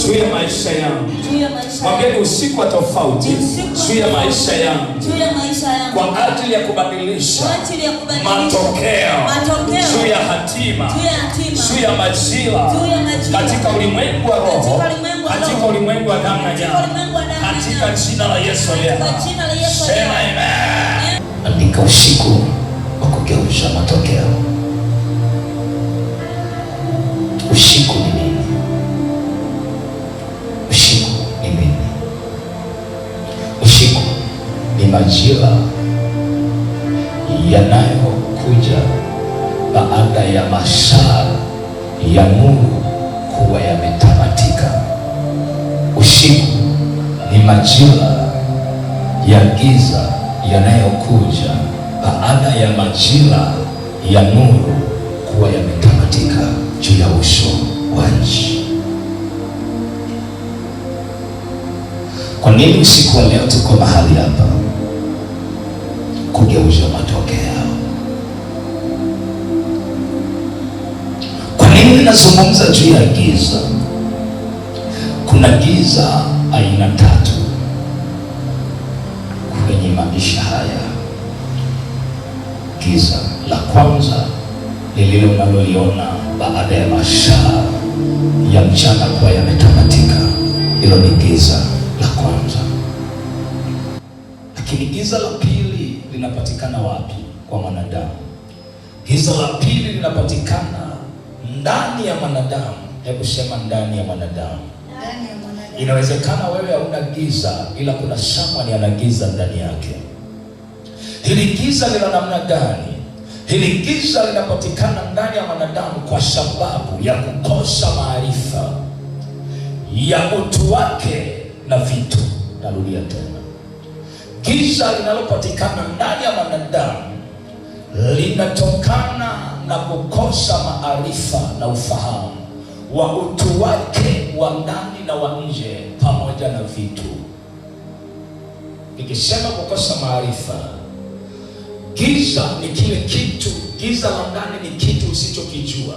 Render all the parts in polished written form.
juu ya maisha yangu. Mwambie ni usiku wa tofauti juu ya maisha yangu, kwa ajili ya kubadilisha matokeo juu ya hatima, juu ya majira, katika ulimwengu wa roho, katika ulimwengu wa damu na nyama, katika jina la Yesu aliye hai. Sema amen. Andika usiku wa kugeuza matokeo. Usiku ni nini? Usiku ni nini? Usiku ni majira yanayokuja baada ya masaa ya nuru kuwa yametamatika. Usiku ni majira ya giza yanayokuja baada ya majira ya nuru kuwa yametamatika juu ya uso wa nchi. Kwa nini usiku wa leo tuko mahali hapa? Kugeuza matokeo. Kwa nini ninazungumza juu ya giza? Kuna giza aina tatu kwenye maisha haya. Giza la kwanza ni lile unaloliona baada ya masaa ya mchana kuwa yametamatika. Hilo ni giza la kwanza. Lakini giza la pili linapatikana wapi kwa mwanadamu? Giza la pili linapatikana ndani ya mwanadamu. Hebu sema ndani ya mwanadamu. Inawezekana wewe hauna giza, ila kuna someone ana giza ndani yake. Hili giza lina namna gani? Hili giza linapatikana ndani ya mwanadamu kwa sababu ya kukosa maarifa ya utu wake na vitu. Narudia tena, giza linalopatikana ndani ya mwanadamu linatokana na kukosa maarifa na ufahamu wa utu wake wa ndani na wa nje pamoja na vitu. Nikisema kukosa maarifa, giza ni kile kitu, giza la ndani ni kitu usichokijua.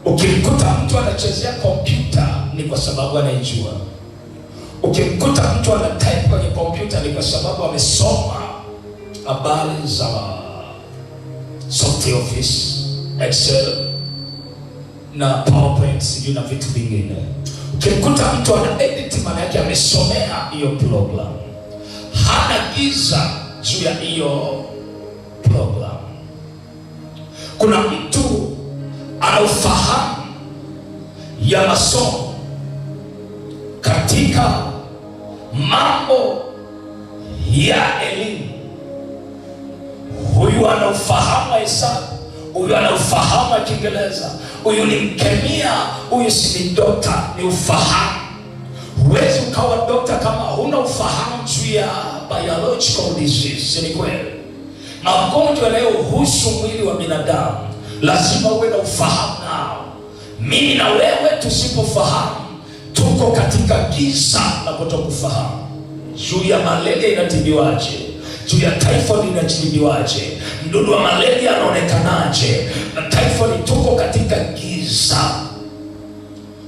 Ukimkuta mtu anachezea kompyuta ni kwa sababu anaijua. Ukimkuta mtu ana type kwenye kompyuta ni kwa sababu amesoma habari za Software Office, Excel na PowerPoint sijui na vitu vingine. Ukimkuta mtu ana edit, maana yake amesomea hiyo program. Hana giza juu ya hiyo program. Kuna mtu ana ufahamu ya masomo katika mambo ya elimu. Huyu ana ufahamu wa hesabu, huyu ana ufahamu wa Kiingereza, huyu ni mkemia, huyu si ni dokta, ni ufahamu. Huwezi ukawa dokta kama huna ufahamu juu ya biological disease. Ni kweli magonjwa leo husu mwili wa binadamu, lazima uwe na ufahamu nao. Mimi na wewe tusipofahamu, tuko katika giza na kutokufahamu. Juu ya malaria inatibiwaje? Juu ya typhoid inatibiwaje? Mdudu wa malaria anaonekanaje? Na typhoid, tuko katika giza.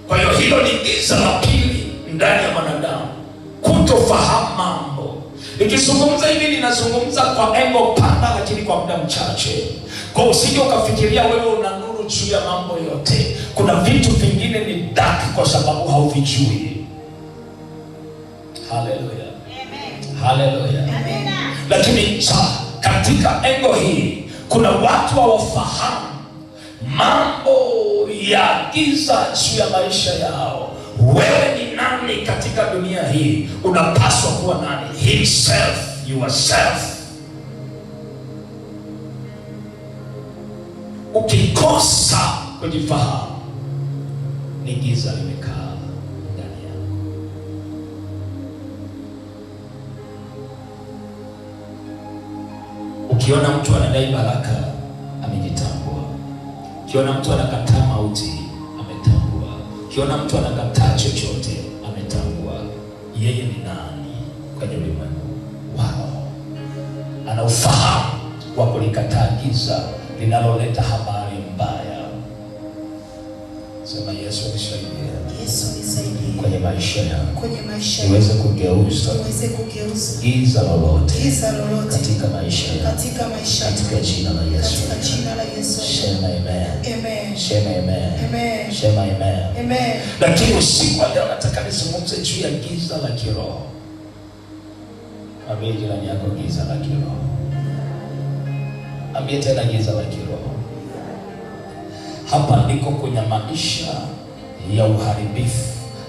Kwa hiyo hilo ni giza la pili ndani ya mwanadamu, kutofahamu mambo. Nikizungumza hivi ninazungumza kwa engo pana, lakini kwa muda mchache. Kwa usije ukafikiria wewe una nuru juu ya mambo yote. Kuna vitu vingine ni dark kwa sababu hauvijui. Haleluya. Amen. Haleluya. Amen. Lakini katika engo hii kuna watu hawafahamu mambo ya giza juu ya maisha yao. Wewe ni nani katika dunia hii? Unapaswa kuwa nani? Himself, yourself. Ukikosa kujifahamu, ni giza limekaa ndani yako. Ukiona mtu anadai baraka, amejitambua. Ukiona mtu anakataa mauti, ametambua. Ukiona mtu anakataa chochote, ametambua yeye ni nani kwenye ulimwengu wao. Ana ufahamu wa kulikataa giza linaloleta habari mbaya. Sema Yesu nisaidie. Yesu nisaidie. Kwenye maisha yangu. Kwenye maisha niweze kugeuza. Niweze kugeuza. Giza lolote. Giza lolote. Katika maisha yangu. Katika maisha. Katika jina la Yesu. Katika jina la Yesu. Sema amen. Amen. Sema amen. Amen. Sema amen. Amen. Lakini usiku wa leo nataka nizungumze juu ya giza la kiroho. Ambie jirani yako giza la kiroho. Ambie tena giza la kiroho. Hapa ndiko kwenye maisha ya uharibifu.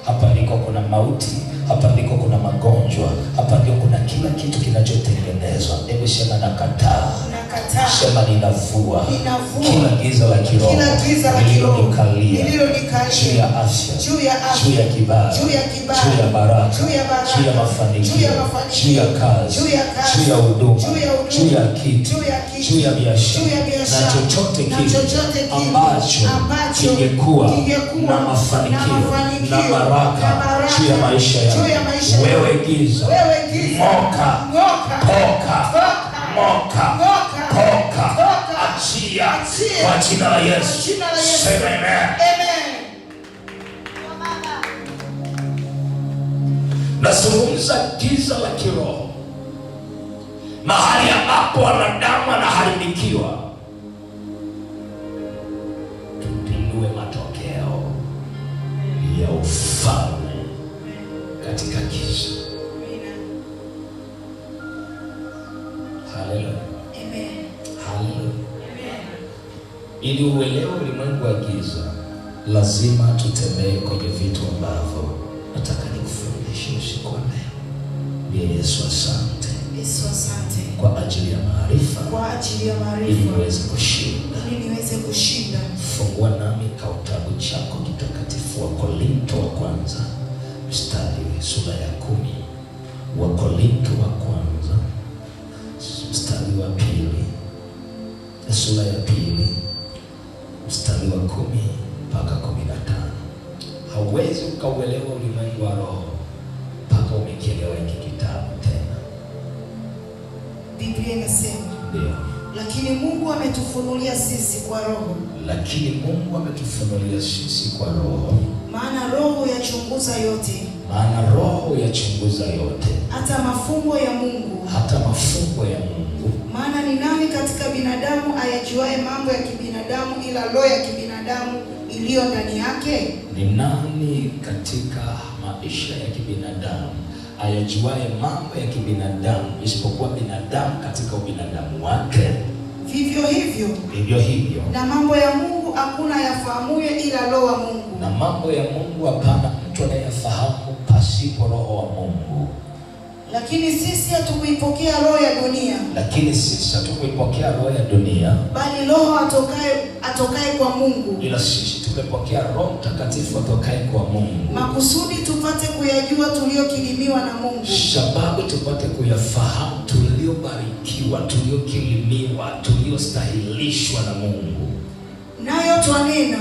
Hapa ndiko kuna mauti. Hapa ndiko kuna magonjwa. Hapa ndiko kuna kila kitu kinachotengenezwa. Hebu sema nakataa. Nakataa. Sema ninavua. Ninavua. Kila giza la kiroho. Kila giza la kiroho. Nililonikalia. Nililonikalia. Juu ya afya. Juu ya afya. Juu ya kibali. Juu ya kibali. Juu ya baraka. Juu ya baraka. Juu ya mafanikio. Juu ya mafanikio. Juu ya kazi. Juu ya kazi. Juu ya huduma. Juu ya huduma. Juu ya kitu. Juu ya kitu. Juu ya biashara. Juu ya biashara. Na chochote kile ambacho kingekuwa na mafanikio na baraka juu ya maisha yako. Wewe giza. Moka. Poka. Achia kwa jina la Yesu. Sema amen. Nazungumza giza la kiroho, mahali ambapo wanadamu wanaharibikiwa. Tupindue matokeo ya ufalme katika giza. Haleluya. Amen. Haleluya. Ili uelewe ulimwengu wa giza, lazima tutembee kwenye vitu ambavyo nataka nikufundishe usiku wa leo. Ndiye Yesu asante. Yesu asante. Kwa ajili ya maarifa. Kwa ajili ya maarifa. Ili niweze kushinda. Ili niweze kushinda. Fungua nami kitabu chako kitakatifu wa Korinto wa kwanza, mstari sura ya 10. Wa Korinto wa kwanza, mstari wa 2. Sura ya 2. Mstari wa 10 mpaka 15. Hauwezi ukauelewa ulimwengu wa roho mpaka umekielewa hiki kitabu tena. Biblia inasema, ndio, lakini Mungu ametufunulia sisi kwa roho. Lakini Mungu ametufunulia sisi kwa roho. Maana roho yachunguza yote. Maana roho yachunguza yote. Hata mafumbo ya Mungu. Hata mafumbo ya Mungu. Maana ni nani katika binadamu ayajuaye mambo ya kibinadamu ila roho ya kibinadamu iliyo ndani yake? Ni nani katika maisha ya kibinadamu ayajuaye mambo ya kibinadamu isipokuwa binadamu katika ubinadamu wake? Vivyo hivyo na mambo ya Mungu hakuna yafahamuye ila roho wa Mungu. Na mambo ya Mungu hapana mtu anayefahamu pasipo roho wa Mungu. Lakini sisi hatukuipokea roho ya dunia. Bali roho atokaye kwa Mungu. Ila sisi tumepokea Roho Mtakatifu atokaye kwa Mungu. Makusudi tupate kuyajua tuliokilimiwa na Mungu. Sababu tupate kuyafahamu tuliobarikiwa, tuliokilimiwa, tuliostahilishwa na Mungu. Nayo twanena.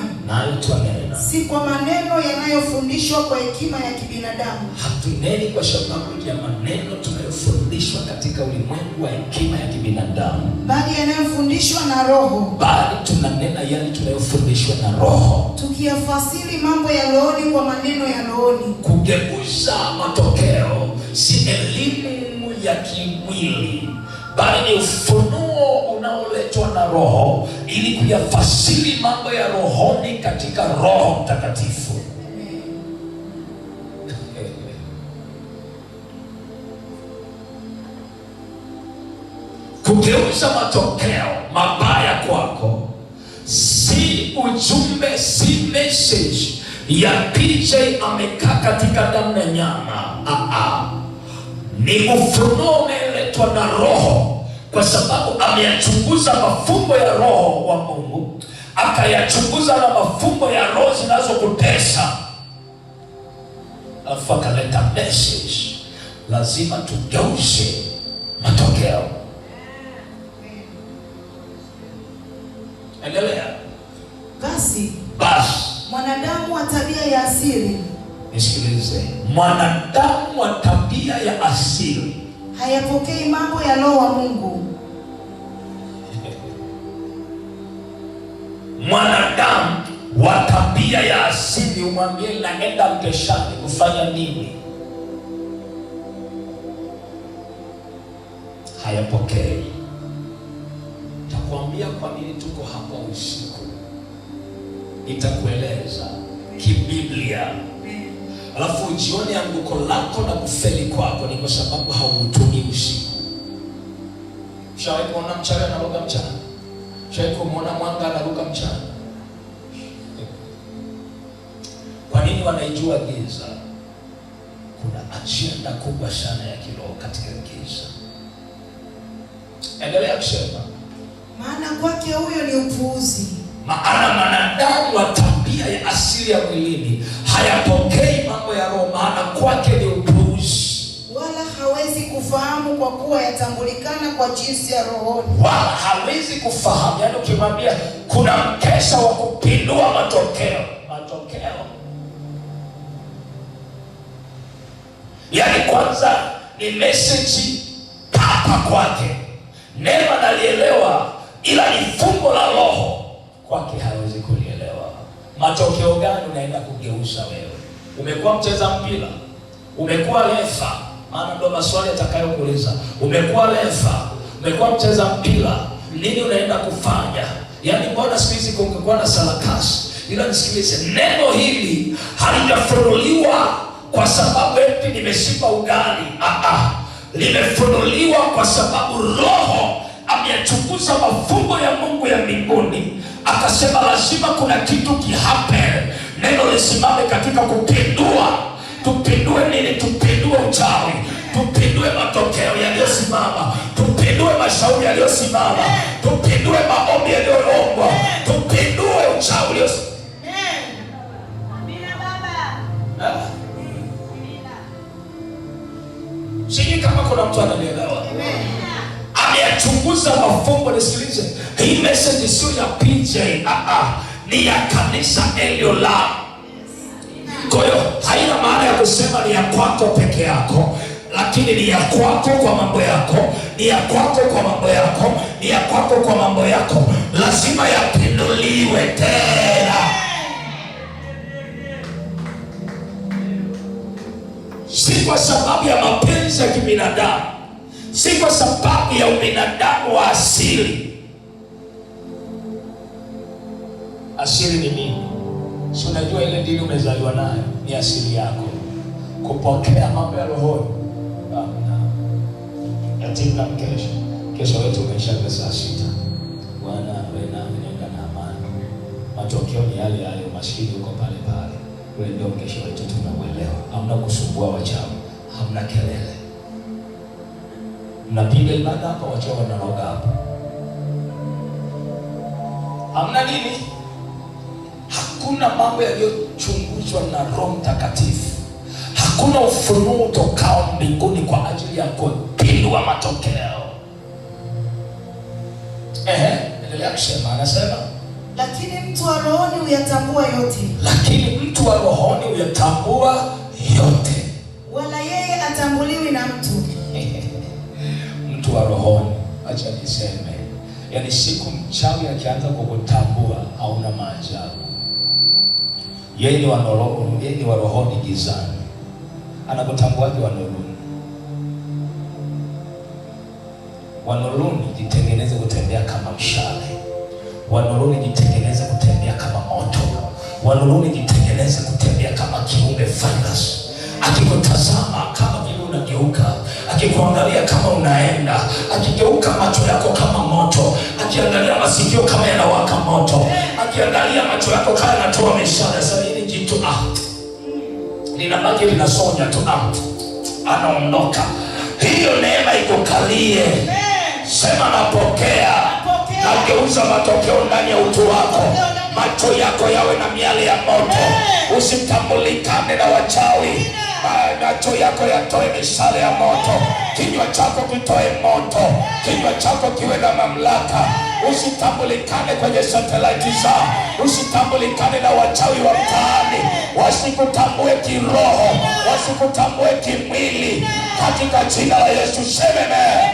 Si kwa maneno yanayofundishwa kwa hekima ya kibinadamu. Hatuneni kwa sababu ya maneno tunayofundishwa katika ulimwengu wa hekima ya kibinadamu. Bali yanayofundishwa na Roho. Bali tunanena yale tunayofundishwa na Roho. Tukiyafasiri mambo ya rohoni kwa maneno ya rohoni. Kugeuza matokeo si elimu ya kimwili, bali ni ufunuo unaoletwa na Roho ili kuyafasiri mambo ya rohoni katika Roho Mtakatifu. Kugeuza matokeo mabaya kwako si ujumbe, si message ya PJ amekaa katika damu na nyama. Ni ufunuo umeletwa na Roho, kwa sababu ameyachunguza mafumbo ya Roho wa Mungu, akayachunguza na mafumbo ya roho zinazokutesa, alafu akaleta message. Lazima tugeuze matokeo. Endelea. Basi mwanadamu wa tabia ya asili. Nisikilize. Mwanadamu wa tabia ya asili hayapokei mambo ya roho wa Mungu. Mwanadamu wa tabia ya asili, umwambie naenda mkeshani kufanya nini, hayapokei. Nitakwambia kwa nini tuko hapa usiku, nitakueleza kibiblia. Alafu ujione anguko lako na kufeli kwako ni kwa sababu hautumii usiku. Ushawahi kuona mchawi anaruka mchana? Ushawahi kuona mwanga anaruka mchana? Kwa nini wanaijua giza? Kuna ajenda kubwa sana ya kiroho katika giza. Endelea kusema. Maana kwake huyo ni upuuzi. Maana mwanadamu wa tabia ya asili ya mwilini hayapokei mambo ya roho, maana kwake ni upuuzi. Wala hawezi kufahamu kwa kuwa yatambulikana kwa jinsi ya rohoni. Wala hawezi kufahamu, yaani ukimwambia kuna mkesha wa kupindua matokeo. Yaani kwanza ni message papa kwake. Neno analielewa, ila ni fumbo la roho kwake hawezi kulielewa. Matokeo gani unaenda kugeuza wewe? Umekuwa mcheza mpira, umekuwa refa, maana ndo maswali atakayokuuliza. Umekuwa refa, umekuwa mcheza mpira, nini unaenda kufanya? Yaani mbona siku hizi kungekuwa na sarakasi? Ila nisikilize, neno hili halijafunuliwa kwa sababu eti nimeshiba ugali. Limefunuliwa kwa sababu Roho ameyachunguza mafumbo ya Mungu ya mbinguni, akasema lazima kuna kitu kihappen. Neno lisimame katika kupindua. Tupindue nini? Tupindue uchawi, tupindue matokeo yaliyosimama, tupindue mashauri yaliyosimama, tupindue maombi yaliyoombwa, tupindue uchawi uliosimama. Sijui kama kuna mtu ananielewa. Ameyachunguza mafumbo. Nisikilize, hii message sio ya PJ, ni ya kanisa Eliola. Kwa hiyo haina maana ya kusema ni ya kwako peke yako, lakini ni ya kwako kwa mambo yako, ni ya kwako kwa mambo yako, ni ya kwako kwa mambo yako. Lazima yapinduliwe tena. Si kwa sababu ya mapenzi ya kibinadamu, si kwa sababu ya ubinadamu wa asili. Asili ni nini? Si unajua ile dini umezaliwa nayo ni asili yako. Kupokea mambo ya rohoni. Yatima kesho wetu umeshaga saa 6. Bwana wewe na nenda na amani. Matokeo ni yale yale, umaskini uko pale pale. Wewe ndio kesho wetu tunauelewa. Hamna kusumbua wachawi, hamna kelele. Mnapiga ibada hapa, wachawi wanaroga hapa. Hamna nini? Hakuna mambo yaliyochunguzwa na Roho Mtakatifu. Hakuna ufunuo utokao mbinguni kwa ajili ya kupindua matokeo. Endelea kusema. Anasema lakini mtu wa rohoni huyatambua yote. Lakini mtu wa rohoni huyatambua yote. Wala yeye atambuliwi na mtu. Mtu wa rohoni, acha niseme, yaani siku mchawi akianza kukutambua hauna maajabu. Yeye ni wa rohoni gizani. Anakutambuaje wa nuruni? Wa nuruni jitengeneze kutembea kama mshale. Wa nuruni jitengeneze kutembea kama moto. Wa nuruni jitengeneze kutembea kama kiumbe fungus. Akikutazama kama vile unageuka, akikuangalia kama unaenda, akigeuka macho yako kama moto, akiangalia masikio kama yanawaka moto, akiangalia macho yako kama yanatoa mishale. Sasa hili jitu linabaki linasonya tu, anaondoka. Hiyo neema ikukalie. Sema napokea. Nageuza matokeo ndani ya utu wako. Macho yako yawe na miale ya moto. Usitambulikane na wachawi. Macho yako yatoe mishale ya moto. Kinywa chako kitoe moto. Kinywa chako kiwe na mamlaka. Usitambulikane kwenye satellite zao. Usitambulikane na wachawi wa mtaani. Wasikutambue kiroho, wasikutambue kimwili. Katika jina la Yesu sema amen.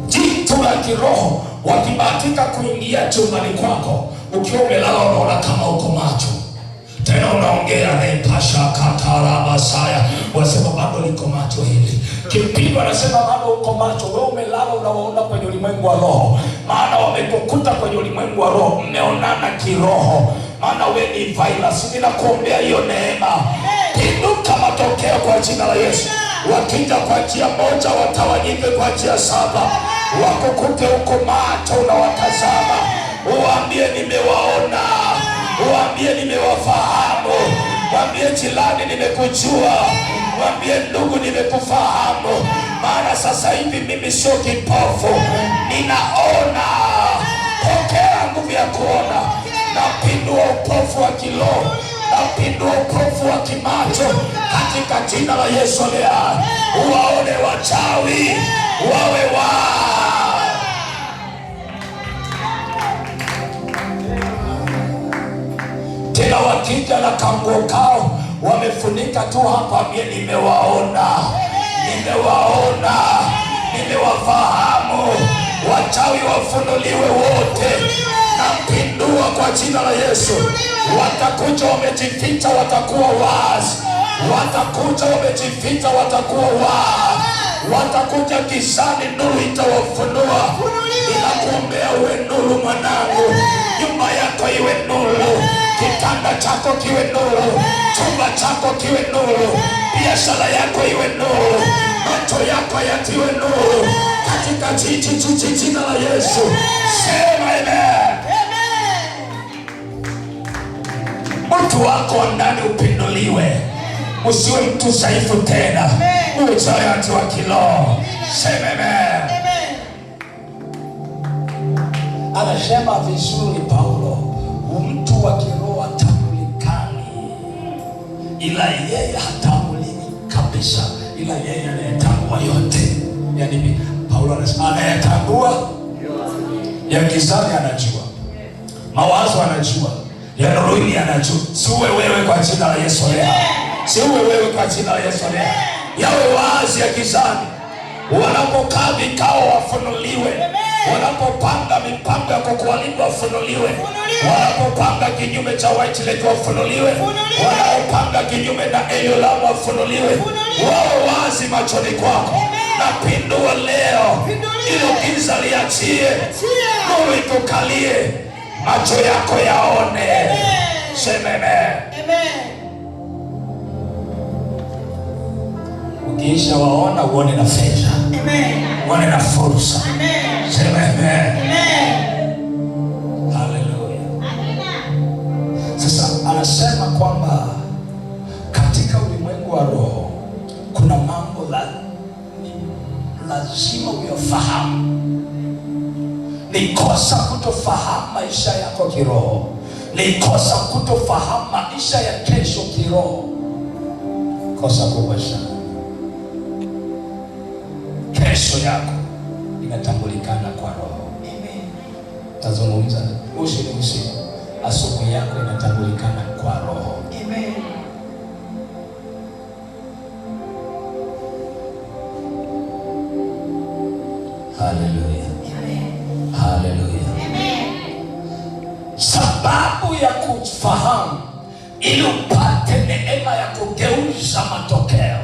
Jitu la kiroho wakibahatika kuingia chumbani kwako ukiwa umelala, unaona kama uko macho, tena unaongea repasha katarabasaya, wasema bado liko macho hili. Kipindi wanasema bado uko macho, wewe umelala, unawaona kwenye ulimwengu wa roho, maana wamekukuta kwenye ulimwengu wa roho, mmeonana kiroho, maana wewe ni virus. Ninakuombea hiyo neema, pinduka matokeo kwa jina la Yesu. Wakija kwa njia moja, watawanyike kwa njia saba, wakukute uko macho unawatazama, uambie nimewaona, uambie nimewafahamu, uambie jirani nimekujua, uambie ndugu nimekufahamu, maana sasa hivi mimi sio kipofu, ninaona. Pokea nguvu ya kuona, napindua upofu wa kiroho, napindua upofu wa kimacho katika jina la Yesu leo. Uwaone wachawi wawe tena, wakija na kanguo kao wamefunika tu hapa, mimi nimewaona, nimewaona, nimewafahamu. Wachawi wafunuliwe wote, napindua kwa jina la Yesu. Watakuja wamejificha, watakuwa wazi. Watakuja wamejificha, watakuwa wazi. Watakuja gizani, nuru itawafunua. Ninakuombea uwe nuru mwanangu, nyumba yako iwe nuru, kitanda chako kiwe nuru, chumba chako kiwe nuru, biashara yako iwe nuru, macho yako yatiwe nuru katika jina la Yesu. Sema amen. Mtu wako ndani upinduliwe, usiwe mtu dhaifu tena, uwe giant wa kiroho. Sema amen. Anasema vizuri Paulo, mtu wa kiroho hatambulikani, ila yeye hatambuliki kabisa, ila yeye anayetambua yote. Yani Paulo anasema anayetambua ya gizani anajua, mawazo anajua, ya nuruni anajua. Siwe wewe kwa jina la Yesu leo, siwe wewe kwa jina la Yesu leo. Yawe wazi ya gizani, wanapokaa vikao wafunuliwe, wanapopanga mipango ya kukuharibu wafunuliwe, wanapopanga kinyume cha White wafunuliwe, wanapopanga kinyume na Eulamu wafunuliwe. Wawe wazi machoni kwako. Napindua leo, ilo giza liachie, nuru itukalie, macho yako yaone. Sema amen. Ukiisha waona, uone na fedha, uone na fursa. Sema amen. Haleluya. Sasa anasema kwamba katika ulimwengu wa roho kuna mambo lazima uyafahamu. Ni kosa kutofahamu maisha yako kiroho, ni kosa kutofahamu maisha ya kesho kiroho, kosa kubwa sana. Kesho yako inatambulikana kwa roho. Tazungumza usiku, asubuhi yako inatambulikana kwa roho. Amen. Haleluya. Amen. Haleluya. Amen. Sababu ya kufahamu ili upate neema ya kugeuza matokeo.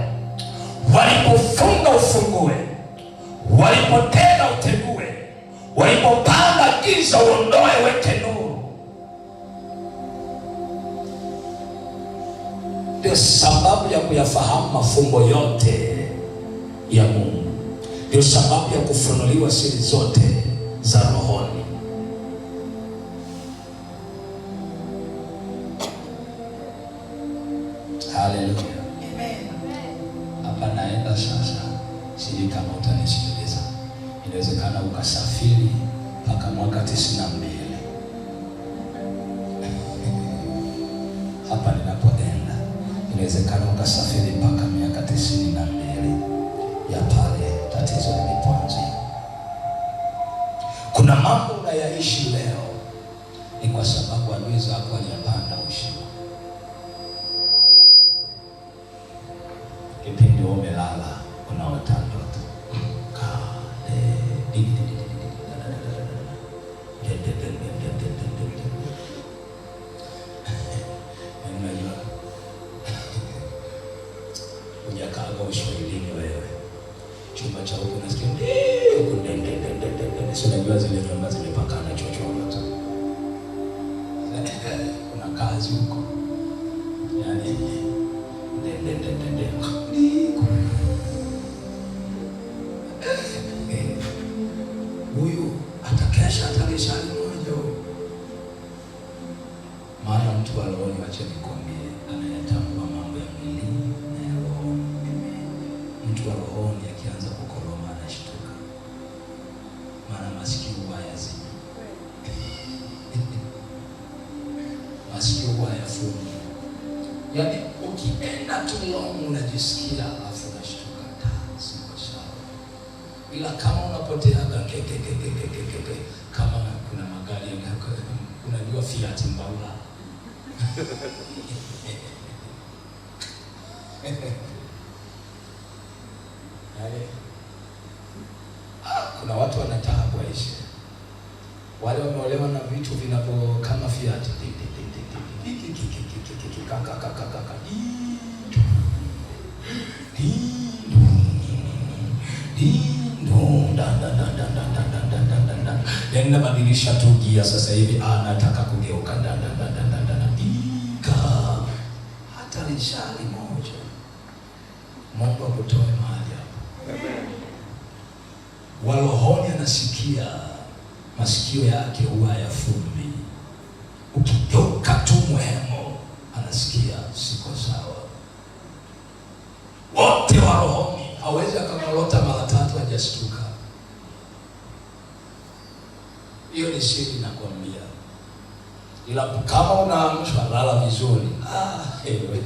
Walipofunga ufungue, walipotenda utegue, walipopanga giza uondoe weke nuru. Ndio sababu ya kuyafahamu mafumbo yote ya Mungu. Ndio sababu ya kufunuliwa siri zote za rohoni. Haleluya. Amen. Hapa naenda sasa, sijui kama utanisikiliza. Inawezekana ukasafiri mpaka mwaka 92. Hapa ninapoenda, inawezekana ukasafiri mpaka miaka 92 ya pale tatizo lilipoanzia. Kuna mambo unayaishi leo ni kwa sababu adui zako waliyapanda ushindi. Kipindi umelala unaota ndoto, Uswahilini wewe. Chumba cha huko nasikia huko ndende. Sio najua zile nyumba zimepakana chochote tu. Kuna kazi huko. Yaani ndende. Huyu atakesha mmoja huyu. Maana mtu wa roho, wacha nikwambie, anayatambua mambo ya mwili na ya roho. Mtu wa roho akianza kukoroma anashtuka. Maana masikio hayazi. Masikio hayafungi. Yaani ukienda tu long unajisikia afu unashtuka siko sawa. Ila kama unapotea kama kuna magari yako unajua Fiat Mbaula. Kuna watu wanataka kuishi. Wale wameolewa na vitu vinavyo kama Fiat. Nenda badilisha tu gia sasa hivi, anataka kugeuka hata lishali moja. Mungu akutoe mahali hapo. Amen. Warohoni anasikia, masikio yake huwa hayafumbi. Ukigeuka tu mwemo anasikia siko sawa. Wote warohoni hawezi akamolota mara 3 hajashtuka. Hiyo ni siri nakwambia. Ila kama unaamshwa lala vizuri. Wewe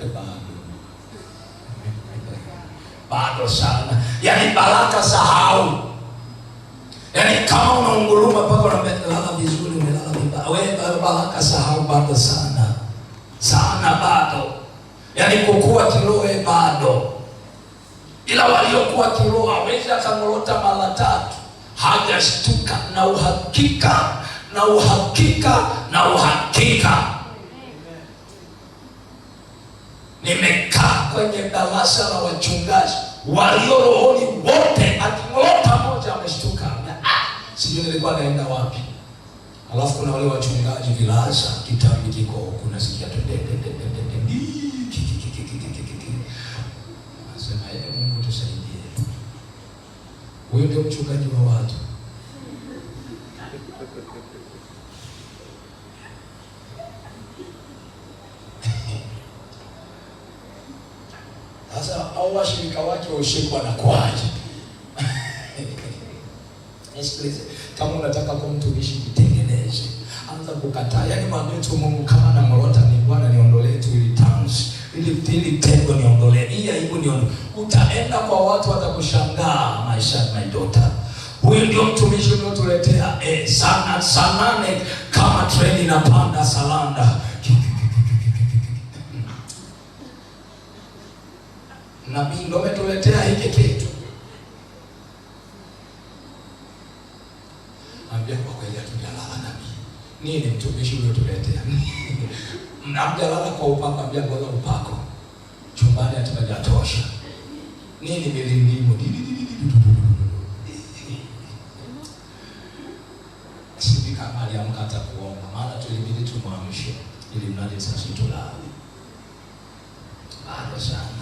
bado sana. Yaani baraka sahau. Yaani kama unaunguruma mpaka unalala vizuri, umelala vibaya. Wewe baraka sahau bado sana. Sana bado. Yaani kukua kiroho bado. Ila waliokuwa kiroho hawezi akamolota mara 3 hajashtuka na uhakika. Nimekaa kwenye darasa la wachungaji walio rohoni wote, akimolota moja ameshtuka. Sijui nilikuwa naenda wapi. Alafu kuna wale wachungaji vilaza kitabu kiko huko nasikia nasema Mungu tusaidie. Huyo ndio mchungaji wa watu. Sasa au washirika wake washikwa na kwaje? Nisikilize, kama unataka kumtumishi jitengeneze. Anza kukataa. Yaani mwambie tu Mungu, kama na morota ni Bwana niondolee tu ili tanzi. Ili tengo niondolee. Hii aibu niondolee. Utaenda kwa watu watakushangaa maisha my daughter. Huyu ndio mtumishi uliotuletea saa 8 kama treni inapanda Salanda. Nabii ndio umetuletea hiki kitu. Ambia kwa kweli hatujalala nabii. Nini mtumishi uliotuletea? Mnamjalala kwa upako, ambia ngoja upako. Chumbani hatajatosha. Nini milindimu? Sisi kama aliamka atakuomba, maana tulibidi tumwamshe ili mradi sasa tulale. Bado sana.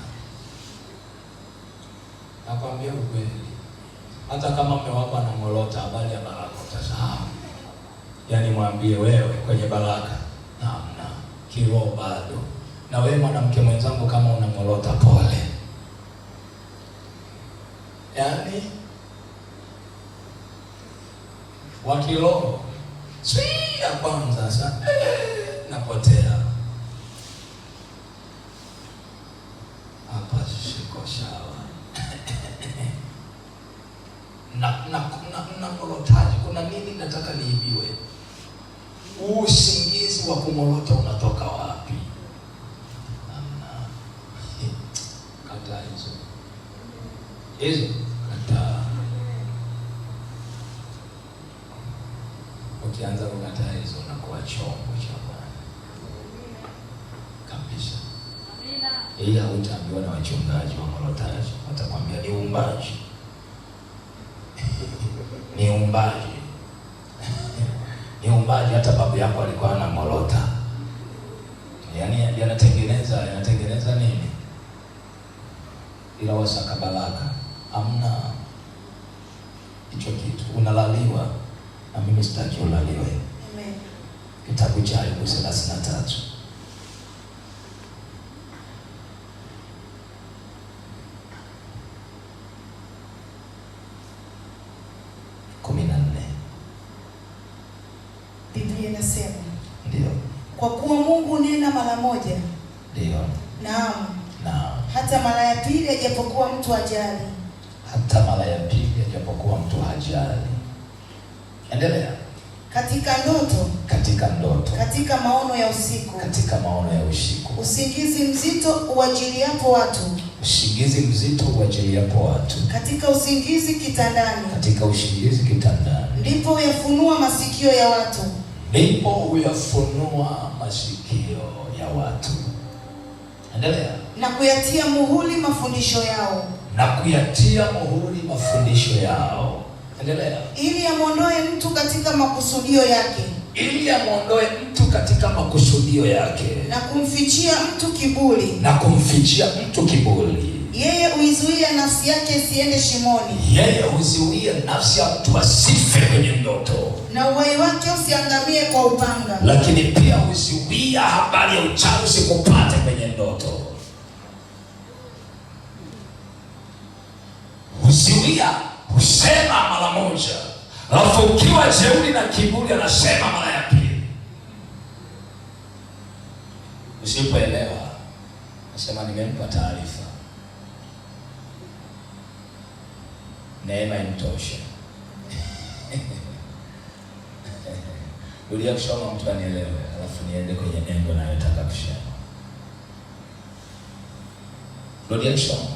Nakwambia ukweli. Hata kama mume wako anamolota habari ya baraka utasahau. Yaani mwambie wewe kwenye baraka namna kiroho bado. Na wewe mwanamke mwenzangu kama unamolota pole. Yaani wa kiroho ya kwanza sasa napotea. Hapa siko sawa. na molotaji. Kuna nini nataka niibiwe? Usingizi wa kumolota unatoka wapi? Kata hizo kata. Ukianza kukataa hizo unakuwa chombo cha Bwana kabisa. Amina. Hii hautaambiwa na wachungaji wa morotaji, watakwambia ni uumbaji. Ni uumbaji. Ni uumbaji. Hata babu yako alikuwa na morota. Yaani yanatengeneza nini? Ila wasaka baraka. Hamna hicho kitu. Unalaliwa na mimi sitaki ulaliwe. Amen. Kitabu cha Ayubu 33. Biblia inasema, ndio, kwa kuwa Mungu hunena mara moja. Ndio. Naam. Naam. Hata mara ya pili ajapokuwa mtu hajali. Hata mara ya pili ajapokuwa mtu hajali. Endelea. Katika ndoto. Katika ndoto. Katika maono ya usiku. Katika maono ya usiku. Usingizi mzito uwajiliapo watu. Usingizi mzito uwajiliapo watu. Katika usingizi kitandani. Katika usingizi kitandani. Ndipo huyafunua masikio ya watu. Ndipo huyafunua masikio ya watu. Endelea. Na kuyatia muhuri mafundisho yao. Na kuyatia muhuri mafundisho yao. Endelea. Ili amuondoe mtu katika makusudio yake. Ili amuondoe mtu katika makusudio yake. Na kumfichia mtu kiburi. Na kumfichia mtu kiburi. Yeye huizuia nafsi yake isiende shimoni. Yeye huizuia nafsi ya mtu asife kwenye ndoto. Na uhai wake usiangamie kwa upanga. Lakini pia huizuia habari ya uchawi usikupate kwenye ndoto. Huzuia, husema mara moja. Alafu ukiwa jeuri na kiburi anasema mara ya pili. Usipoelewa, nasema nimempa taarifa. Neema inatosha. Rudia kusoma mtu anielewe, alafu niende kwenye neno ninayotaka kusema. Rudia kusoma.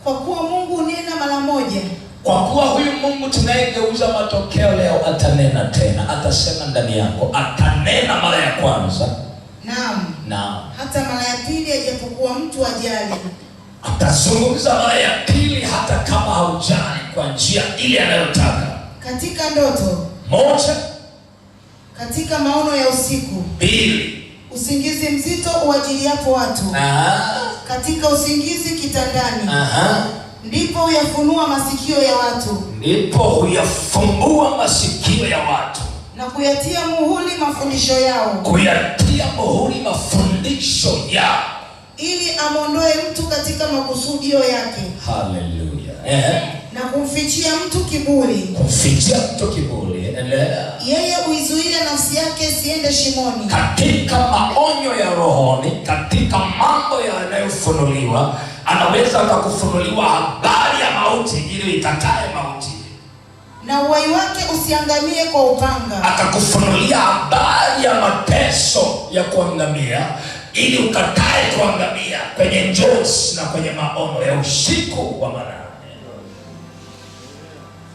Kwa kuwa Mungu hunena mara moja. Kwa kuwa huyu Mungu tunayegeuza matokeo leo atanena tena, atasema ndani yako, atanena mara ya kwanza. Naam. Naam. Hata mara ya pili ajapokuwa mtu hajali. Atazungumza mara ya pili hata kama haujali, kwa njia ile anayotaka. Katika ndoto. Moja. Katika maono ya usiku. Mbili. Usingizi mzito uwajiliapo watu. Katika usingizi kitandani. Ndipo huyafunua masikio ya watu. Ndipo huyafumbua masikio ya watu. Na kuyatia muhuri mafundisho yao. Kuyatia muhuri mafundisho yao. Ili amuondoe mtu katika makusudio yake. Hallelujah. Na kumfichia mtu kiburi. Kumfichia mtu kiburi. Yeye huizuia nafsi yake isiende shimoni. Katika maonyo ya rohoni, katika mambo yanayofunuliwa, anaweza akakufunuliwa habari ya mauti ili ikatae mauti. Na uhai wake usiangamie kwa upanga. Akakufunulia habari ya mateso ya kuangamia ili ukatae kuangamia kwenye njozi na kwenye maono ya usiku wa manane.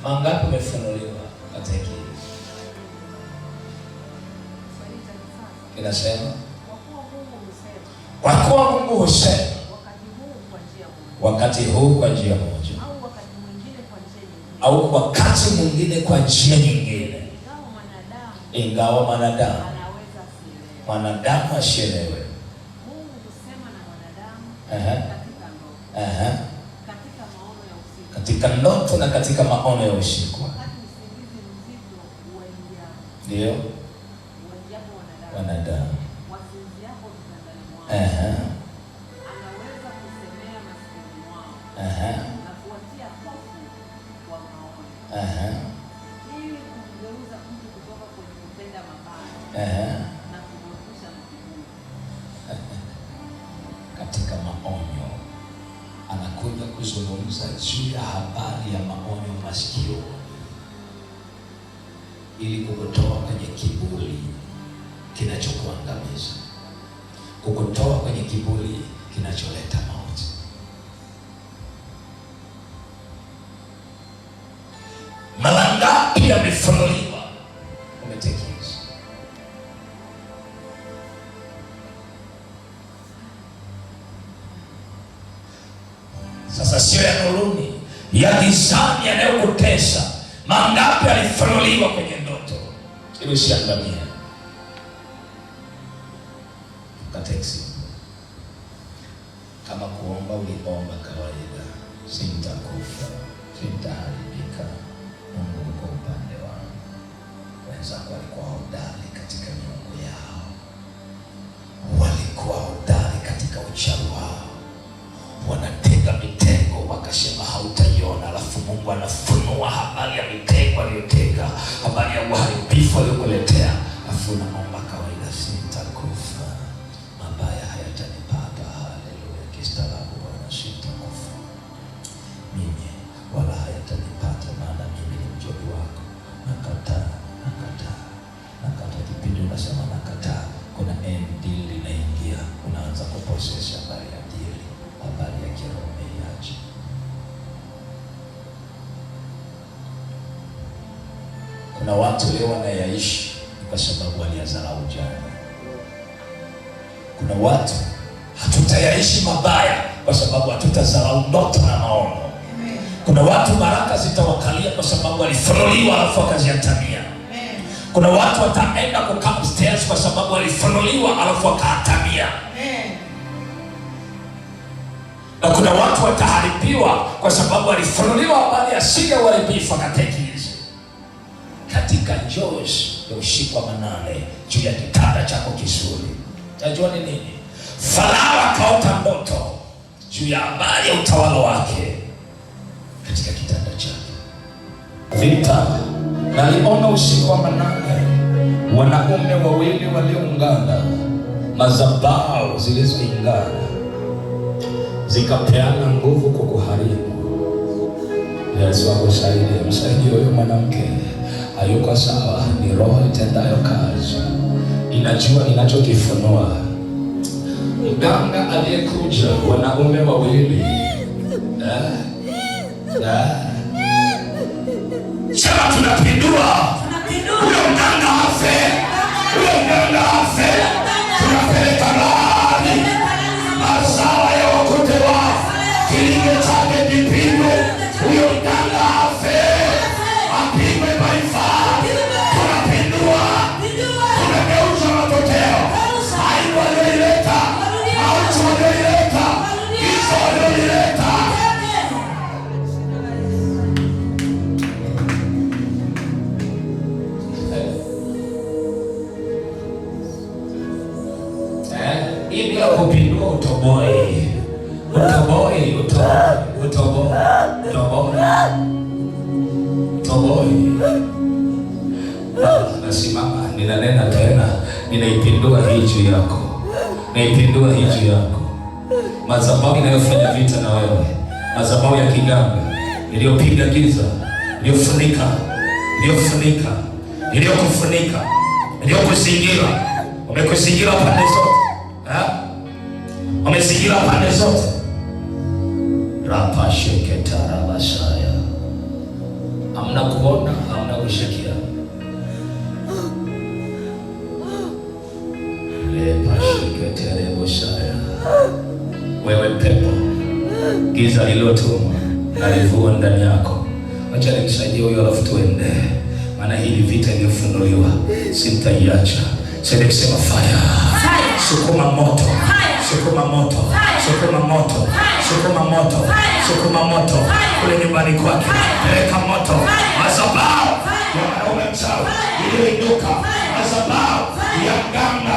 Mangapi umefunuliwa katika hili? Inasema kwa kuwa Mungu husema wakati huu kwa njia moja, au wakati mwingine kwa njia nyingine, ingawa mwanadamu asielewe. Katika ndoto na katika maono ya usiku. Ndio wanadamu anaweza kusemea maskini wao na kuwatia hofu kwa maono ili kumgeuza mtu kutoka kwenye kutenda mabaya na kumwepusha na kiburi. Katika maonyo anakuja kuzungumza juu ya habari ya maonyo masikio ili kukutoa kwenye kiburi kinachokuangamiza, kukutoa kwenye kiburi kinacholeta mauti. Mara ngapi yamefunuliwa umetekeza? Sasa sio ya nuruni, ya gizani yanayokutesa. Mangapi alifunuliwa kwenye ndoto ili usiangamie? Kateksi kama kuomba, uliomba kawaida, sintakufa, sintaharibika, Mungu uko upande wangu. Wenzako walikuwa hodari katika miungu yao, walikuwa hodari katika uchawi wao, wanatega mitego wakasema hautaiona, alafu Mungu anafunua habari ya mitego aliyotega, habari ya uharibifu aliyokuletea, alafu unaomba kawaida, sintakufa, mabaya hayatanipata. Haleluya, kistaarabu Bwana, sintakufa mimi, wala hayatanipata, maana mimi ni mjoli wako. Nakataa. Kipindi unasema nakataa, kuna deal inaingia, unaanza kuposesha habari ya deal, habari ya kiroho umeiacha. Kuna watu leo wanayaishi kwa sababu waliyadharau jana. Kuna watu hatutayaishi mabaya kwa sababu hatutadharau ndoto na maono. Kuna watu baraka zitawakalia kwa sababu walifunuliwa alafu wakaziatamia. Kuna watu wataenda kukaa upstairs kwa sababu walifunuliwa alafu wakaatamia. Na kuna watu wataharibiwa kwa sababu walifunuliwa habari ya siri ya uharibifu wakatekeleza. Katika njozi ya usiku wa manane juu ya kitanda chako kizuri, unajua ni nini? Farao akaota ndoto juu ya habari ya utawala wake katika kitanda chake. Vita naliona usiku wa manane, wanaume wawili walioungana, madhabahu zilizoungana zikapeana nguvu kukuharibu. Yesu akusaidie, msaidie huyo mwanamke. Hayuko sawa, ni roho itendayo kazi, inajua inachokifunua. Mganga aliyekuja, wanaume wawili sema tunapindua huyo mganga afe, huyo mganga afe, tunapeleka bahari, mazao ya wakote wa kilinge chake kipindwe, huyo mganga afe, apigwe baifa, tunapindua, tunageuza matokeo, aibu walioileta, mauti walioileta, giza walioileta. Ili kupindua utoboi. Nasimama, ninanena tena, ninaipindua hii juu yako. Naipindua hii juu yako. Madhabahu inayofanya vita na wewe, madhabahu ya kiganga iliyopiga giza, iliyofunika, iliyokufunika, iliyokuzingira, umekuzingira pande zote. Wamezingira pande zote. Rapa sheketa rabashaya. Hamna kuona, hamna kushikia. Lepa sheketa rabashaya. Wewe pepo, giza lilotumwa na livua ndani yako, acha nimsaidie huyo alafu tuende. Maana hili vita iliyofunuliwa sitaiacha. Sasa nikisema fire. Sukuma moto. Sukuma moto. Sukuma moto. Sukuma moto. Sukuma moto. Kule nyumbani kwake. Peleka moto. Madhabahu ya wanaume mchawi iliyoinuka. Madhabahu ya mganga.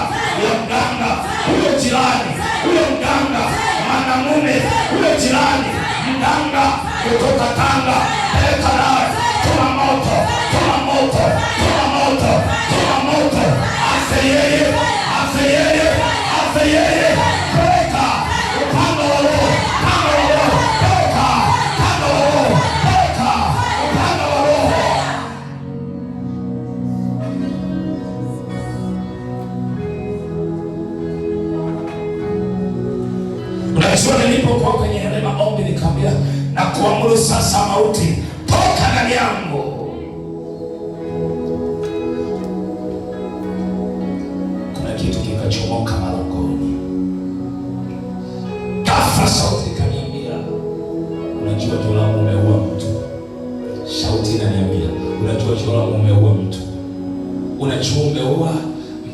Huyo jirani. Huyo mganga. Mwanamume. Huyo jirani. Mganga kutoka Tanga. Peleka nawe. Tuma moto. Tuma moto. Tuma moto. Tuma moto. Afe yeye. Afe yeye. Afe yeye. Peleka. Upanga wa roho. Upanga wa roho. Peleka. Upanga wa roho. Peleka. Upanga wa roho. Unajua nilipokuwa kwenye yale maombi nikamwambia na kuamuru sasa mauti toka ndani yangu. Kuna kitu kikachomoka malangoni. Ghafla sauti ikaniambia unajua umeua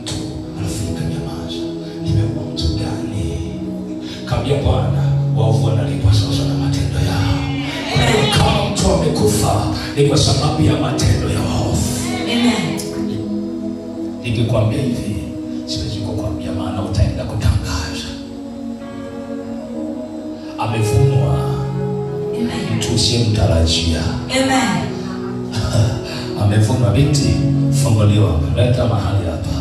mtu, alafu ukanyamaza. Nimeua mtu gani? Kaambia Bwana, waovu wanalipwa sasa na matendo yao. Kama mtu amekufa ni kwa sababu ya matendo ya waovu. Amen. Nikikwambia hivi, siwezi kukwambia maana utaenda kutangaza. Amevunwa mtu usiyemtarajia. Amen. Amevunwa binti, funguliwa. Leta mahali hapa.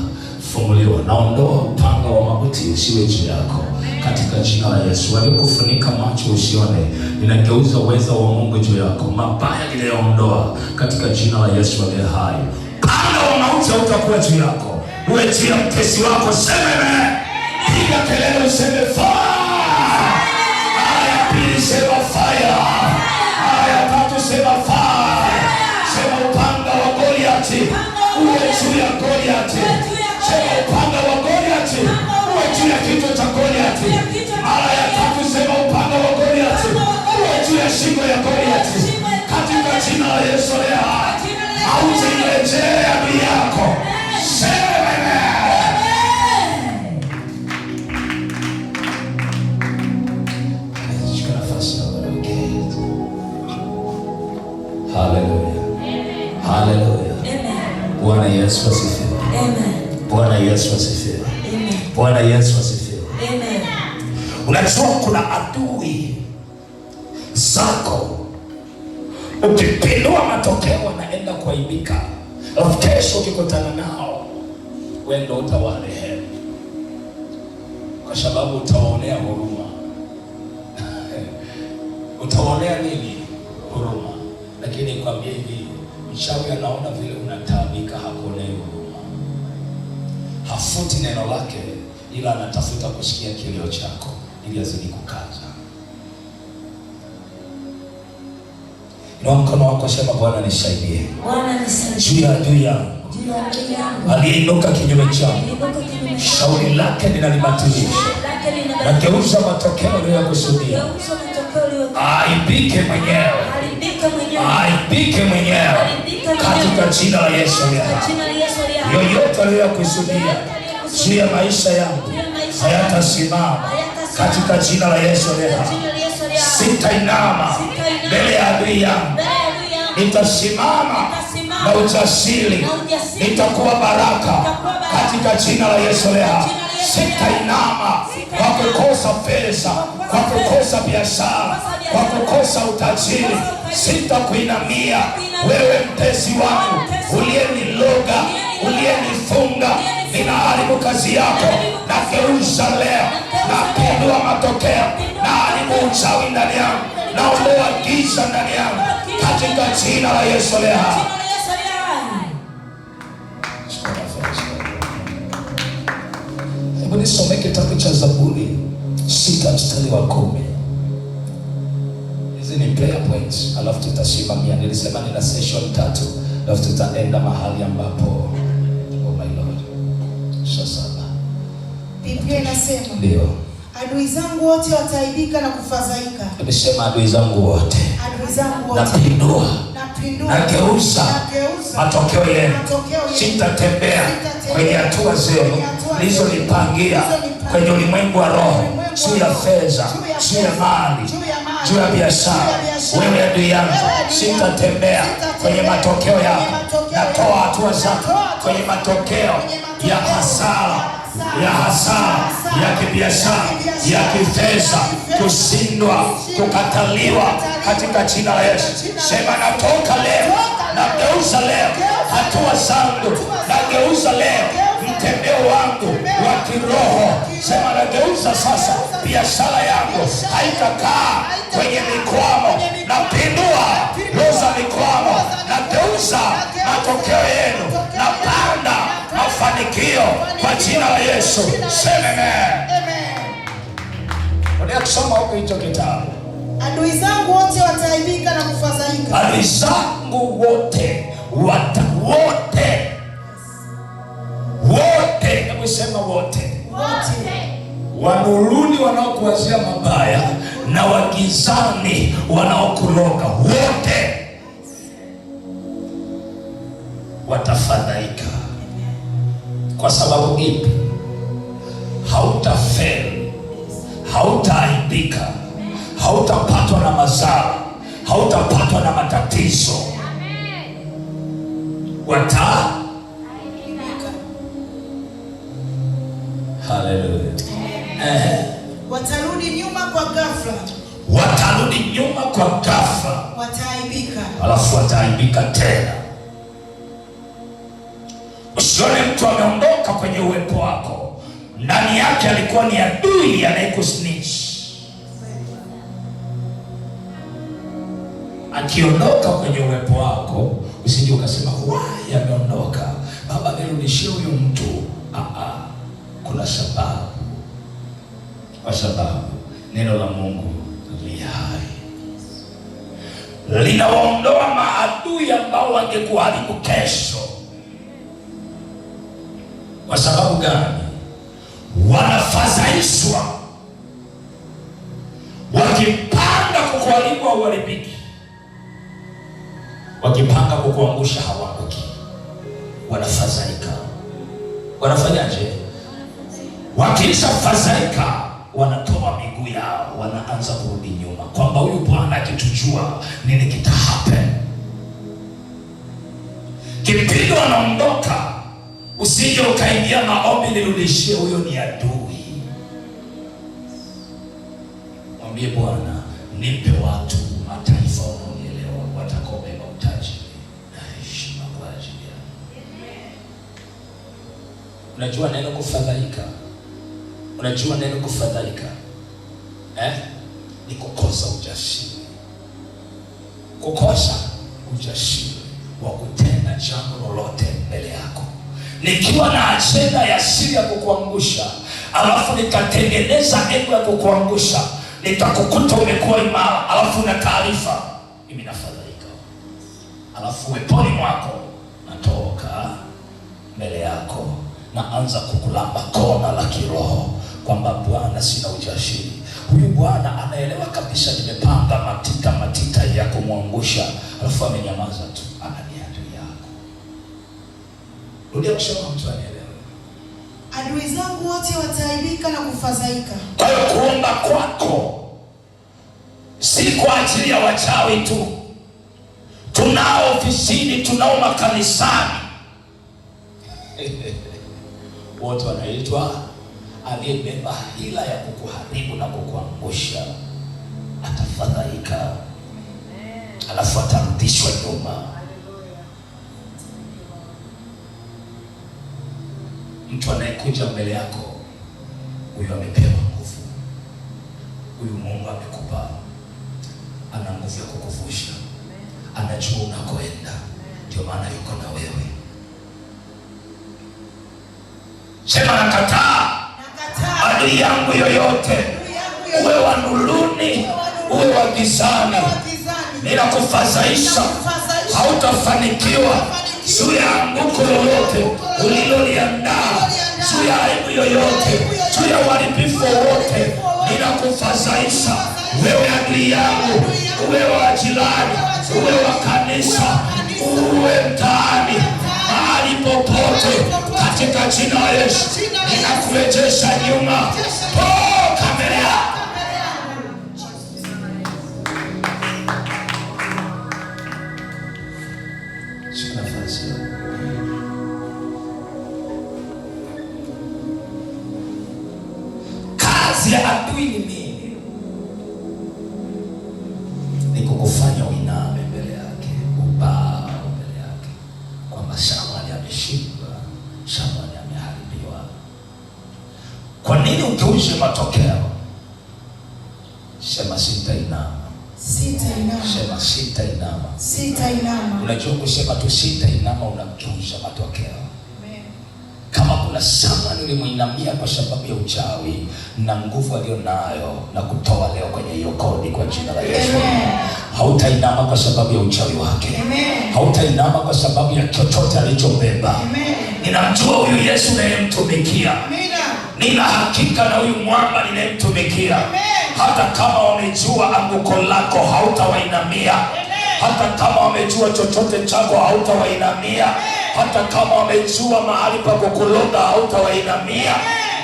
Funguliwa. Naondoa upanga wa mauti usiwe juu yako katika jina la Yesu. Waliokufunika macho usione, ninageuza uwezo wa Mungu juu yako. Mabaya niliyoondoa katika jina la Yesu aliye hai. Upanga wa mauti hautakuwa juu yako. Uwe juu ya mtesi wako. Sema amen. Piga kelele useme fire. Aya pili sema fire. Aya tatu sema fire. Sema upanga wa Goliati uwe juu ya Goliati. Sema upanga wa Goliati uwe juu ya kichwa cha Goliati. Mara ya tatu sema upanga wa Goliati uwe juu ya shingo ya Goliati. Katika jina la Yesu leo hautarejea adui yako. Sema haleluya. Haleluya. Bwana Yesu asifiwe. Amen. Bwana Yesu asifiwe. Amen. Bwana Yesu asifiwe. Amen. Unajua kuna adui zako ukipindua matokeo wanaenda kuaibika. Kesho ukikutana nao wewe ndio utawarehemu, kwa sababu utawaonea huruma. Utawaonea nini? Huruma. Lakini nikwambie hivi, mchawi anaona vile unataabika, hakuonei huruma. Hafuti neno lake, ila anatafuta kusikia kilio chako ili azidi kukaza. Inua mkono wako, sema Bwana nisaidie. Bwana nisaidie. Juu ya adui yangu aliyeinuka kinyume changu, shauri lake ninalibatilisha. Nageuza matokeo uliyokusudia. Aibike mwenyewe. Aibike mwenyewe katika jina la Yesu. Yoyote aliyokusudia juu ya maisha yangu hayatasimama katika jina la Yesu. Sitainama mbele ya adui yangu, nitasimama na ujasiri, nitakuwa baraka katika jina la Yesu. Sitainama kwa kukosa pesa, kwa kukosa biashara, kwa kukosa utajiri. Sitakuinamia wewe mtesi wangu uliyeniloga, uliyenifunga. Ninaharibu kazi yako, nageuza leo, napindua matokeo, naharibu uchawi ndani yangu, naondoa giza ndani yangu katika jina la Yesu. Hebu nisome kitabu cha Zaburi 6 mstari wa 10. Hizi ni prayer points, alafu tutasimamia. Nilisema nina session 3, alafu tutaenda mahali ambapo oh my Lord. Sasa Biblia inasema, ndio, adui zangu wote wataaibika na kufadhaika. Nimesema adui zangu wote. Adui zangu wote. Napindua. Nageuza matokeo yenu. Sitatembea kwenye hatua zenu nilizonipangia kwenye ulimwengu wa roho, juu ya fedha, juu ya mali, juu ya biashara. Wewe adui yangu, sitatembea kwenye matokeo yako. Natoa hatua zako kwenye matokeo ya hasara, ya kibiashara, ya kifedha, kushindwa, kukataliwa katika jina la Yesu. Sema natoka leo, nageuza leo hatua zangu, nageuza leo mtembeo wangu wa kiroho. Sema nageuza sasa, biashara yangu haitakaa kwenye mikwamo. Napindua roza mikwamo, nageuza matokeo yenu, napanda mafanikio kwa jina la Yesu. Sema amen. Ndio kusoma huko hicho kitabu. Adui zangu wote wataaibika na kufadhaika. Adui zangu wote hebu sema wote. Wanuruni wanaokuwazia mabaya na wagizani wanaokuroga, wote watafadhaika Kwa sababu ipi? Hautafeli, hautaaibika, hautapatwa na madhara, hautapatwa na matatizo. Haleluya. Watarudi nyuma kwa ghafla. Watarudi nyuma kwa ghafla. Wataaibika. Alafu wataaibika tena. Usione mtu ameondoka kwenye uwepo wako, ndani yake alikuwa ni adui anayekusnitch. Akiondoka kwenye uwepo wako, usije ukasema why ameondoka, baba nirudishie huyu mtu. Kuna sababu. Kwa sababu neno la Mungu li hai, linawaondoa maadui ambao wangekuharibu kesho. Kwa sababu gani? Wanafadhaishwa. Wakipanga kukuharibu hauharibiki, wakipanga kukuangusha hawaanguki. Wanafadhaika. Wanafanyaje? Wakisha fadhaika, wanatoa miguu yao, wanaanza kurudi nyuma, kwamba huyu bwana akitujua nini kita happen. Kipigo anaondoka, usije ukaingia maombi nirudishie, huyo ni adui. Mwambie Bwana, nipe watu mataifa wanaonielewa, watakaobeba utajiri na heshima kwa ajili yangu. Unajua neno kufadhaika? Unajua neno kufadhaika? Ni kukosa ujasiri. Kukosa ujasiri wa kutenda jambo lolote mbele yako. Nikiwa na ajenda ya siri ya kukuangusha, alafu nikatengeneza ego ya kukuangusha, nitakukuta umekuwa imara, alafu na taarifa, mimi nafadhaika. Alafu weponi mwako natoka mbele yako, naanza kukulamba kona la kiroho, kwamba Bwana sina ujasiri. Huyu bwana anaelewa kabisa nimepanga matita ya kumwangusha, alafu amenyamaza tu. Ni adui yako. Rudia kusema mtu anielewe. Adui zangu wote wataaibika na kufadhaika. Kwa hiyo kuomba kwako si kwa ajili ya wachawi tu. Tunao ofisini, tunao makanisani. Wote wanaitwa aliyebeba hila ya kukuharibu na kukuangusha. Atafadhaika, alafu atarudishwa nyuma. Mtu anayekuja mbele yako, huyu amepewa nguvu. Huyu Mungu amekupa, ana nguvu ya kukuvusha, anajua unakoenda, ndio maana yuko na wewe. Sema nakataa adui yangu yoyote, uwe wa nuruni, uwe wa gizani, ninakufadhaisha, hautafanikiwa. Juu ya anguko lolote uliloliandaa, juu ya aibu yoyote, juu ya uharibifu wowote, ninakufadhaisha. Wewe adui yangu, uwe wa jirani, uwe wa kanisa, uwe mtaani, mahali popote, katika jina la Yesu ninakurejesha nyuma. Toka mbele yako. Kazi ya adui ni nini? Ni kukufanya uiname mbele yake, ubao mbele yake, kwamba Samueli ameshindwa, Samueli ameharibiwa. Kwa nini ugeuze matokeo? Sema sitainama. Sitainama. Sema sitainama. Sitainama. Unajua kusema tu sitainama, unageuza matokeo. Kama kuna Samueli ulimuinamia kwa sababu ya uchawi na nguvu alionayo na kutoa leo kwenye hiyo kodi kwa jina la Yesu. Hautainama kwa sababu ya uchawi wake. Hautainama kwa sababu ya chochote alichobeba. Ninamjua huyu Yesu ninayemtumikia. Nina hakika na huyu mwamba ninayemtumikia. Hata kama wamejua anguko lako, hautawainamia. Hata kama wamejua chochote chako, hautawainamia. Hata kama wamejua mahali pa kukuloga hautawainamia,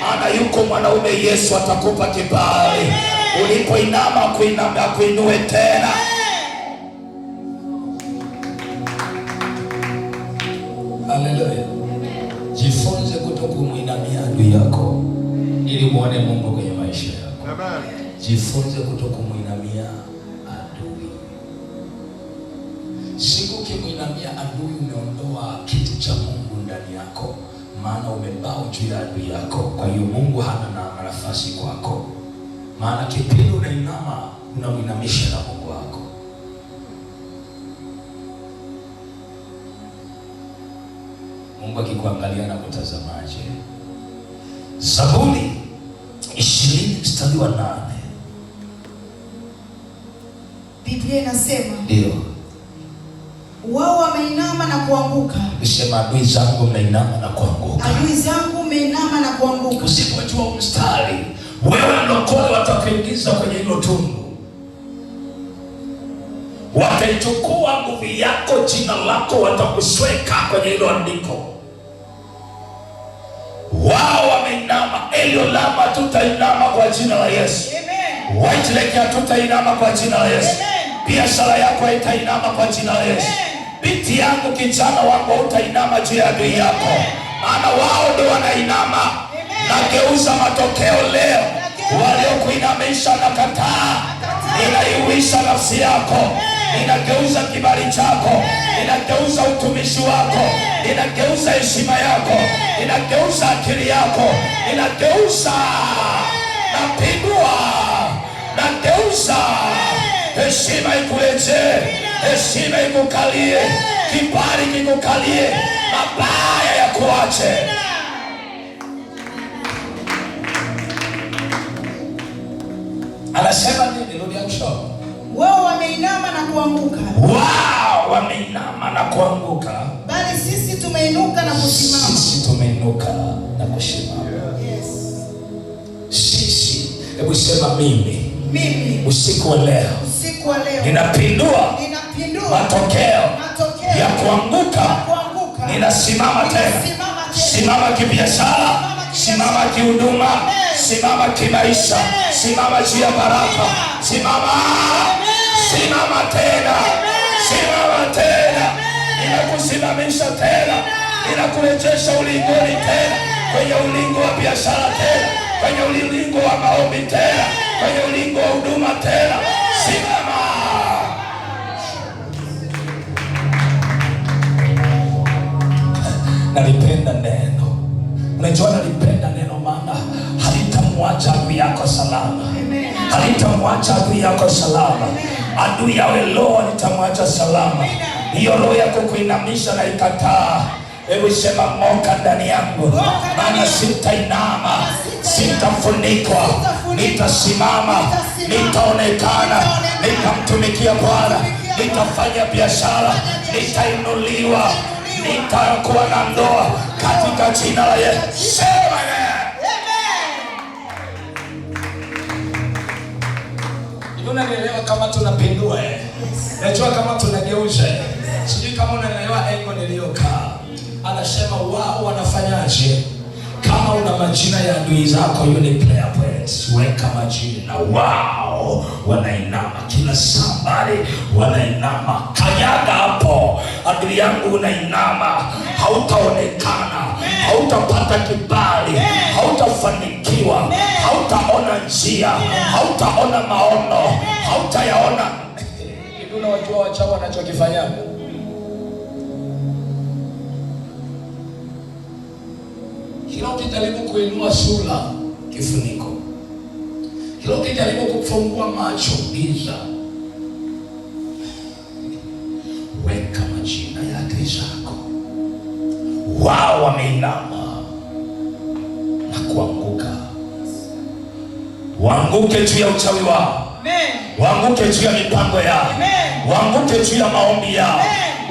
maana yuko mwanaume Yesu atakupa kibali. Ulipoinama akuinue tena. Haleluya. Jifunze kutokumuinamia adui yako ili muone Mungu kwenye maisha yako. Jifunze kutokumuinamia adui. Siku ukimuinamia adui umeondoa kitu cha Mungu ndani yako, maana umebao juu ya adui yako. Kwa hiyo Mungu hana nafasi kwako, maana kipindi unainama unamuinamisha na Mungu wako. Mungu akikuangalia na kutazamaje? Zaburi 20:8. Biblia inasema, ndio, wao wameinama na kuanguka. Nisema adui zangu mnainama na kuanguka. Adui zangu mnainama na kuanguka. Usipojua mstari, wewe mlokole watakuingiza kwenye hilo tundu. Wataichukua nguvu yako, jina lako watakusweka kwenye hilo andiko. Wao wameinama. Eliolama tutainama kwa jina la Yesu. Amen. Whitelake tutainama kwa jina la Yesu. Amen. Biashara yako itainama kwa jina la Yesu. Amen. Binti yangu, kijana wangu, utainama juu ya adui yako. Maana wao ndio wanainama. Amen. Nageuza matokeo leo. Waliokuinamisha na kataa, ninaiuisha nafsi yako. Ninageuza kibali chako. Ninageuza utumishi wako. Ninageuza heshima yako. Ninageuza akili yako. Ninageuza, napindua, nageuza. Heshima ikurejee, heshima ikukalie, kibali kikukalie, mabaya ya kuache. Anasema nini? Rudi hapo. Wao wameinama na kuanguka. Wao wameinama na kuanguka. Bali sisi tumeinuka na kusimama. Sisi tumeinuka na kusimama. Yes. Sisi, hebu sema mimi. Mimi. Usiku wa leo. Usiku wa leo. Ninapindua matokeo ya kuanguka. Ninasimama tena. Simama kibiashara, simama kihuduma, simama kimaisha, simama juu ya baraka, simama, simama tena, simama tena. Ninakusimamisha tena, ninakurejesha ulingoni tena, kwenye ulingo wa biashara tena, kwenye ulingo wa maombi tena, kwenye ulingo wa huduma tena. Simama. Nalipenda neno. Unajua nalipenda neno maana halitamwacha adui yako salama. Halitamwacha adui yako salama. Adui yawe roho halitamwacha salama. Hiyo roho yako kuinamisha na ikataa. Hebu sema moka ndani yangu. Maana sitainama, sitafunikwa, nitasimama, nitaonekana, nitamtumikia Bwana, nitafanya biashara, nitainuliwa, nitakuwa na ndoa katika jina la Yesu. Sema unanielewa kama tunapindua najua kama tunageuza sijui kama unanielewa engo niliyokaa. Anasema wao wanafanyaje? Kama una majina ya adui zako, you need prayer points, weka majina. Wao wanainama kila sambari, wanainama. Kanyaga hapo, adui yangu unainama. Hautaonekana, hautapata kibali, hautafanikiwa, hautaona njia, hautaona maono, hautayaona. Hivi unawajua wachawi wanachokifanyaga? Kila ukijaribu kuinua sura, kifuniko. Kila ukijaribu kufungua macho, giza. Weka majina ya adui zako. Wao wameinama na kuanguka. Waanguke juu ya uchawi wao. Waanguke juu ya mipango yao. Waanguke juu ya maombi yao.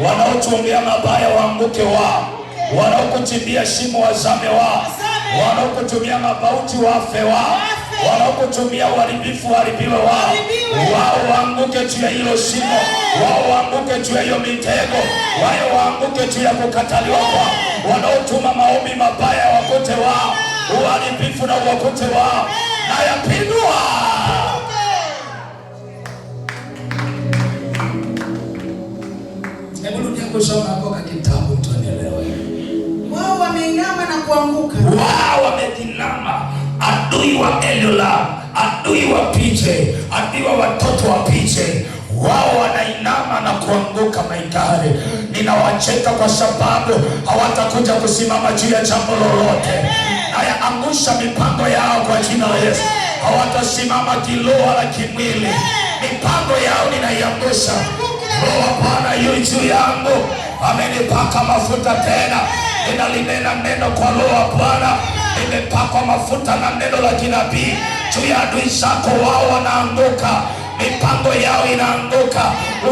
Wanaotuombea mabaya waanguke wao. Wanaokuchimbia shimo wazame wao. Wanaokutumia mabauti wafe wao. wanaokutumia uharibifu waharibiwe wao. Wao waanguke juu ya hilo shimo, wao waanguke juu ya hiyo mitego, wao waanguke juu ya kukataliwa kwao. Wanaotuma maombi mabaya wakute wao, uharibifu na wakute wao, na yapindua. Hebu rudia kusoma hapo kwa kitabu tuelewe. Wao wameinama na kuanguka. Wao wameinama. Adui wa Elola, adui wa PJ, adui wa watoto wa PJ, wao wanainama na kuanguka maikari. Ninawacheka kwa sababu hawatakuja kusimama juu ya jambo lolote. Nayaangusha mipango yao kwa jina la Yesu. Hawatasimama kiroho wala kimwili. Mipango yao ninaiangusha. Roho wa Bwana yu juu yangu, amenipaka mafuta tena. Ninalinena neno kwa Roho wa Bwana. Nimepakwa mafuta na neno la kinabii juu ya adui zako. Wao wanaanguka, mipango yao inaanguka,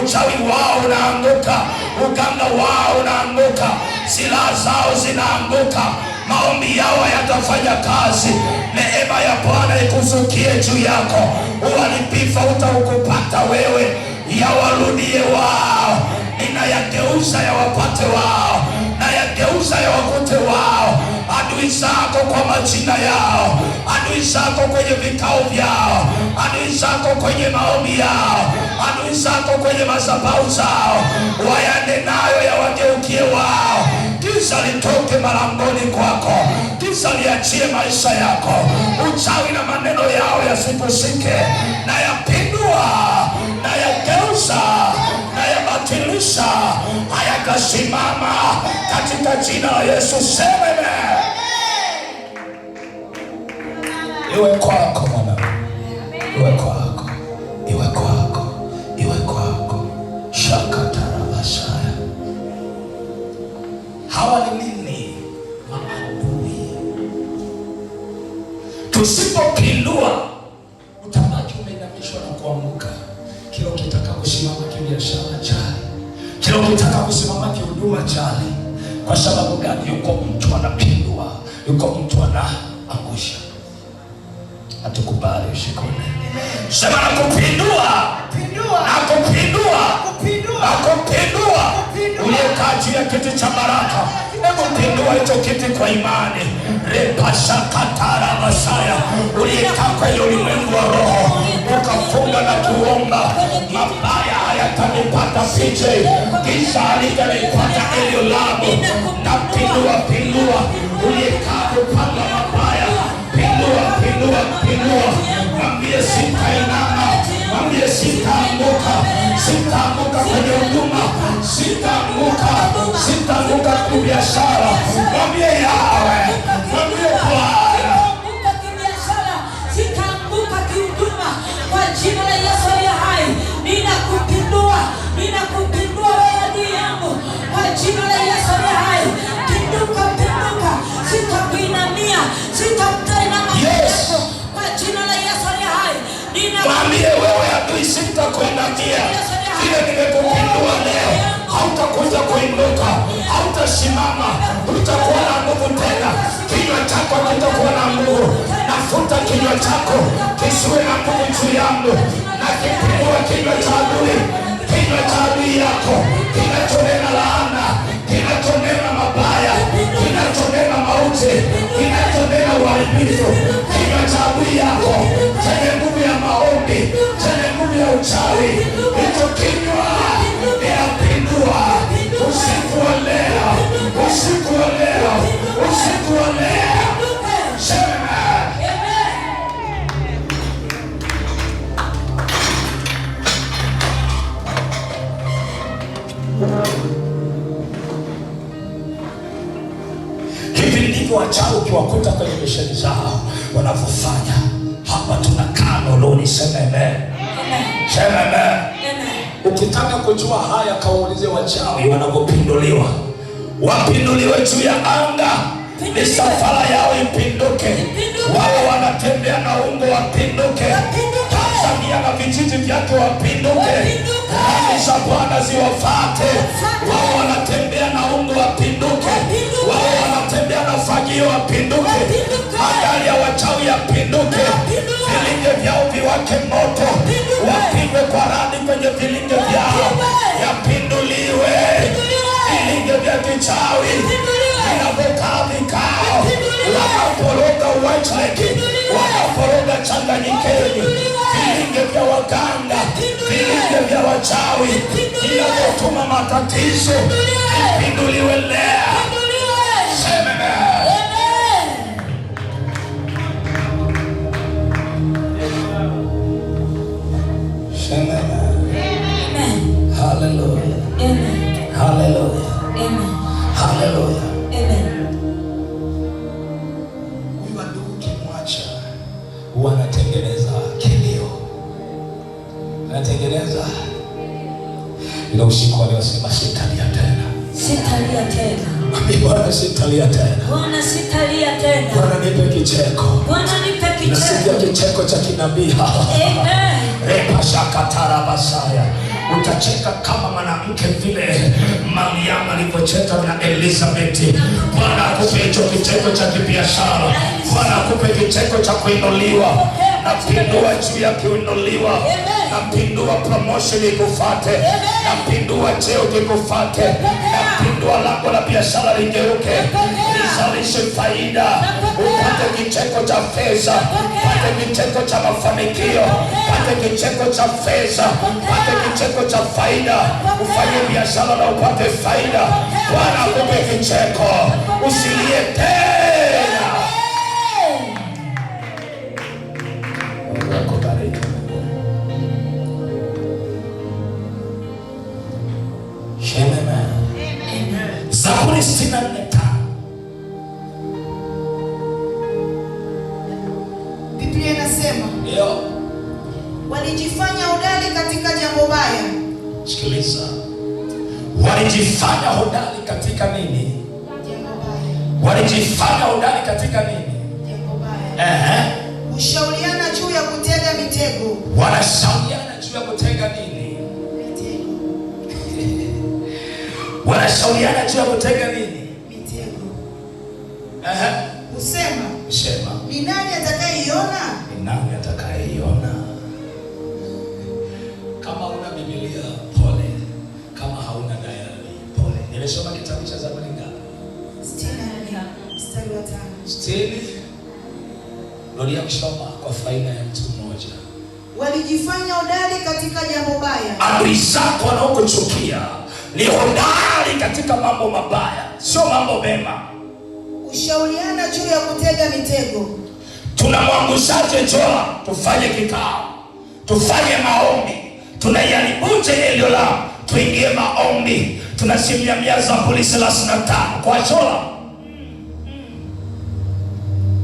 uchawi wao unaanguka, uganga wao unaanguka, silaha zao zinaanguka, maombi yao hayatafanya kazi. Neema ya Bwana ikuzukie juu yako, uharibifu utaukupata wewe, yawarudie wao. Ninayageuza yawapate wao, nayageuza yawakute wao. Adui zako kwa majina yao, adui zako kwenye vikao vyao, adui zako kwenye maombi yao, adui zako kwenye madhabahu zao, waende nayo yawageukie wao. Giza litoke malangoni kwako, giza liachie maisha yako, uchawi na maneno yao yasikusike. Na yapindua, na yageuza, na yabatilisha, hayatasimama katika jina la Yesu. Sema iwe kwako mwana, iwe kwako, iwe kwako, iwe kwako. Shakatarabashaya. Hawa ni nini? Maadui. Tusipopindua utabaki umeinamishwa na kuanguka. Kila ukitaka kusimama kibiashara chali, kila ukitaka kusimama kihuduma chali. Kwa sababu gani? Yuko mtu anapindua, yuko mtu anaangusha. Atukubali ushikone. Sema na kupindua, na kupindua, na kupindua. Uliyekaa juu ya kiti cha baraka, hebu pindua hicho kiti kwa imani. Repashakatara Masaya. Uliyekaa kwa ile ulimwengu wa roho, ukafunga na kuomba, mabaya hayatanipata PJ, giza halitanipata Eliolabu. Na pindua, pindua. Uliyekaa kupanga mabaya, pindua, pindua, pindua. Mwambie sitainama, mwambie sitaanguka, sitaanguka kwenye huduma, sitaanguka, sitaanguka kibiashara. Mwambie yawe, mwambie Bwana, sitaanguka kihuduma kwa jina la Yesu aliye hai. Ninakupindua, ninakupindua wewe adui yangu kwa jina la Yesu aliye hai. Pinduka, pinduka, sitakuinamia, sitakuinama yako kwa jina la Yesu aliye hai. Mwambie wewe adui sitakuinamia. Vile nimekupindua leo, hautakuja kuinuka, hautasimama, utakuwa na nguvu tena. Kinywa chako kitakuwa na nguvu. Nafuta kinywa chako kisiwe na nguvu juu yangu. Na kipindua kinywa cha adui, kinywa cha adui yako, kinachonena laana, kinachonena mabaya, kinachonena mauti, kinachonena uharibifu. Kinywa cha adui yako chenye nguvu ya maombi, chenye nguvu ya uchawi, hicho kinywa ninapindua usiku wa leo, usiku wa leo, usiku wa leo. Sema hivi ndivyo wachawi ukiwakuta kwenye misheni zao wanavyofanya. Hapa tunakaa Loloni. Sema amen. Sema amen. Ukitaka kujua haya, kaulize wachawi wanavyopinduliwa. Wapinduliwe juu ya anga, misafara yao ipinduke. Wao wanatembea na ungo, wapinduke. Tanzania na vijiji vyake wapinduke. Ramani za Bwana ziwafate. Wao wanatembea na ungo, wapinduke. Wao wanatembea na fagio, wapinduke. Magari ya wachawi yapinduke. vilinge vyao viwake moto, wapigwe kwa radi kwenye vilinge vyao, yapinduliwe vilinge vya kichawi vinavyokaa vikao, wanaporoga White Lake, wanaporoga Changanyikeni, vilinge vya waganga, vilinge vya wachawi vinavyotuma matatizo, vipinduliwe leo. Sema hallelujah. Amen. Hallelujah. Amen. Hallelujah. Amen. Huyu ndugu kimwacha wanatengeneza kilio. Anatengeneza ila usiku aliosema sitalia tena. Sitalia tena. Bwana sitalia tena. Bwana sitalia tena. Bwana nipe kicheko. Bwana nipe kicheko. Nasikia kicheko cha kinabii. Amen. Repashakatara basaya. Utacheka kama mwanamke vile Mariamu alipocheka na Elizabeth. Bwana akupe hicho kicheko cha kibiashara. Bwana akupe kicheko cha kuinuliwa. Napindua juu ya kuinuliwa. Napindua promotion ikufuate. Napindua cheo kikufuate. Napindua lango la biashara ligeuke. Lizalishe faida. Upate kicheko cha fedha. Upate kicheko cha mafanikio. Upate kicheko cha fedha. Upate kicheko cha faida. Ufanye biashara na upate faida. Bwana akupe kicheko. Usilie tena. Zaburi 64:5. Biblia inasema, ndio, walijifanya hodari katika jambo baya. Sikiliza. Walijifanya hodari katika nini? Jambo baya. Walijifanya hodari katika nini? Jambo baya. Ushauriana juu ya kutega mitego. Wanashauriana juu ya kutega nini? Mitego. Wanashauriana juu ya kutega nini? Mitego. Usema. Ni nani atakayeiona? Ni nani atakayeiona? Kama una Biblia pole, kama hauna diary pole. Nimesoma kitabu cha Zaburi ngapi? 64 mstari wa 5. 60. Ndio kusoma kwa faida ya mtu mmoja. Walijifanya hodari katika jambo baya. Adui zako wanaokuchukia ni hodari katika mambo mabaya, sio mambo mema. Ushauriana juu ya kutega mitego. Tunamwangushaje Joa? Tufanye kikao, tufanye maombi. Tunaiharibuje hilo la tuingie maombi. Tunasimamia Zaburi 35 kwa Joa.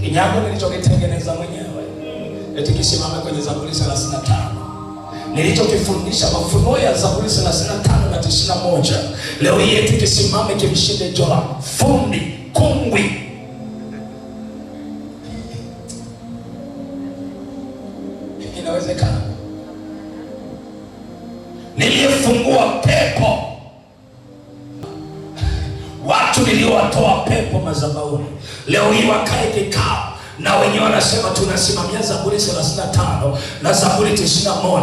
Kinyago nilichokitengeneza mwenyewe eti kisimame kwenye Zaburi 35. Nilichokifundisha mafunuo ya Zaburi 35 na 91. Leo hii eti kisimame kimshinde Joa. Fundi kungwi. Inawezekana. Niliyefungua pepo. Watu niliowatoa pepo madhabahuni leo hii wakae kikao na wenyewe wanasema tunasimamia Zaburi 35 na Zaburi 91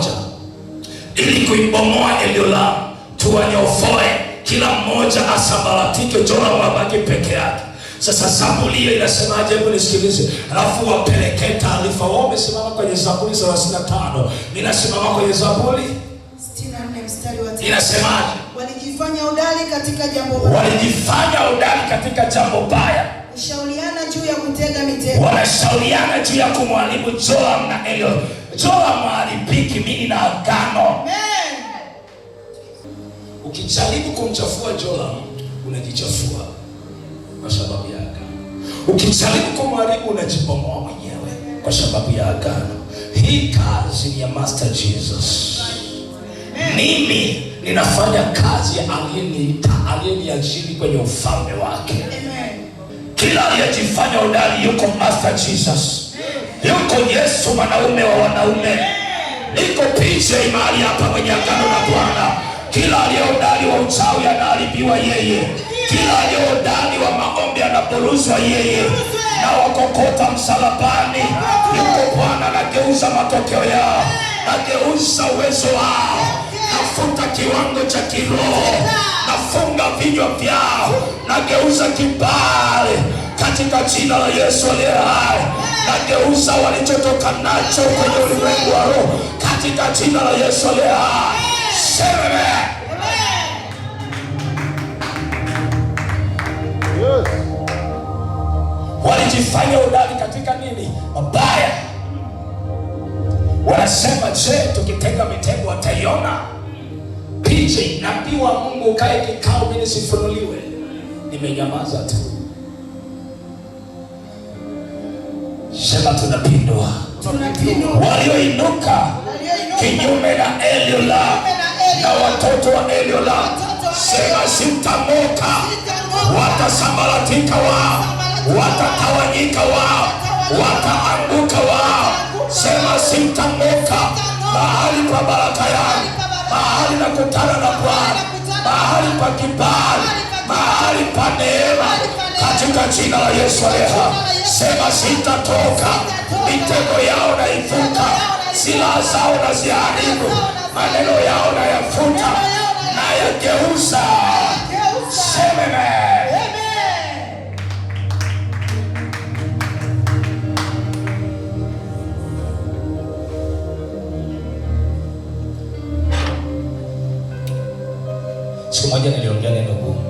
ili kuibomoa Eliola, tuwanyofoe, kila mmoja asambaratike, Joram wabaki peke yake. Sasa Zaburi hiyo inasemaje? Hebu nisikilize, alafu wapeleke taarifa. Wao wamesimama kwenye Zaburi 35, mimi nasimama kwenye Zaburi 64 mstari wa 5. Inasemaje? Walijifanya hodari katika jambo baya. Walijifanya hodari katika jambo baya. Ushauriana juu ya kutega mitego. Wanashauriana juu ya kumharibu Joram na Elio. Joram haribiki, mimi na agano. Amen. Ukijaribu kumchafua Joram, unajichafua kwa sababu ya agano. Ukijaribu kumharibu, unajibomoa mwenyewe kwa sababu ya agano. Hii kazi ni ya Master Jesus. Mimi ninafanya kazi ya aliyeniita, aliyeniajiri kwenye ufalme wake. Amen. Kila aliyejifanya hodari yuko Master Jesus. Yuko Yesu mwanaume wa wanaume. Niko picha mahali hapa kwenye agano na Bwana. Kila aliyehodari wa uchawi anaharibiwa yeye. Kila aliyehodari wa maombi anaburuzwa yeye. na wakokota msalabani. Yuko Bwana anageuza matokeo yao, nageuza uwezo wao, nafuta kiwango cha kiroho, nafunga vinywa vyao, nageuza kibali katika jina la Yesu aliye hai. Nageuza walichotoka nacho kwenye ulimwengu wa roho katika jina la Yesu aliye hai. Sema walijifanya udali katika nini? Mabaya. Wanasema, je, tukitega mitego wataiona? PJ, nabii wa Mungu ukae kikao mimi nisifunuliwe. Nimenyamaza tu. Sema tunapindua. Walioinuka kinyume na Eliola na watoto wa Eliola, sema sitamoka. Watasambaratika wao, watatawanyika wao, wataanguka wao. Sema sitamoka. Mahali pa baraka yangu, mahali nakutana na Bwana, mahali pa kibali, mahali pa neema, katika jina la Yesu aliye hai. Sema sitatoka. Mitego yao naivuka, silaha zao naziharibu, maneno yao nayafuta, nayageuza. Sema amen. Siku moja niliongea neno gumu.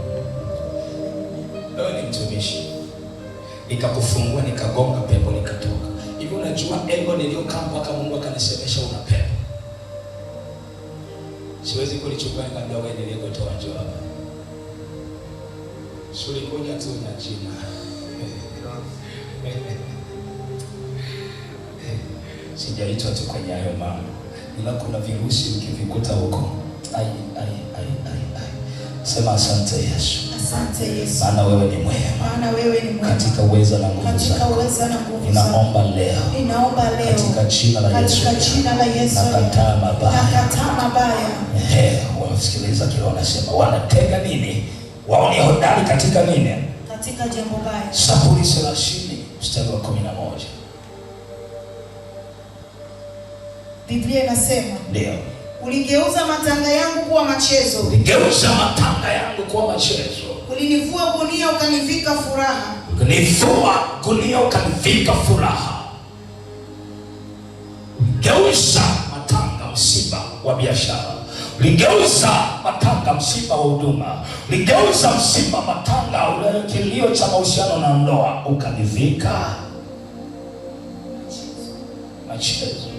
Wewe ni mtumishi, nikakufungua, nikagonga pepo, nikatoka. Hivi unajua engo niliokaa mpaka Mungu akanisemesha una pepo. Siwezi kulichukua, ngambia wewe nilikotoa njoo hapa. Suli kuja tu na jina. Sijaitwa tu kwenye hayo mama. Ila kuna virusi ukivikuta huko. Ai. Sema asante Yesu. Asante Yesu. Maana wewe ni mwema. Maana wewe ni mwema. Katika uweza na nguvu zako. Katika uweza na nguvu zako. Ninaomba leo. Katika jina la Yesu. Katika jina la Yesu. Nakataa mabaya. Nakataa mabaya. Wasikiliza kile wanasema. Wanatega nini? Wao ni hodari katika nini? Katika jambo baya. Zaburi 30 mstari wa 11. Biblia inasema, ndio, uligeuza matanga yangu kuwa machezo. Uligeuza matanga yangu kuwa machezo. Ulinivua gunia ukanivika furaha. Ulinivua gunia ukanivika furaha. Uligeuza matanga msiba wa biashara. Uligeuza matanga msiba wa huduma. Uligeuza msiba matanga ule kilio cha mahusiano na ndoa, ukanivika machezo.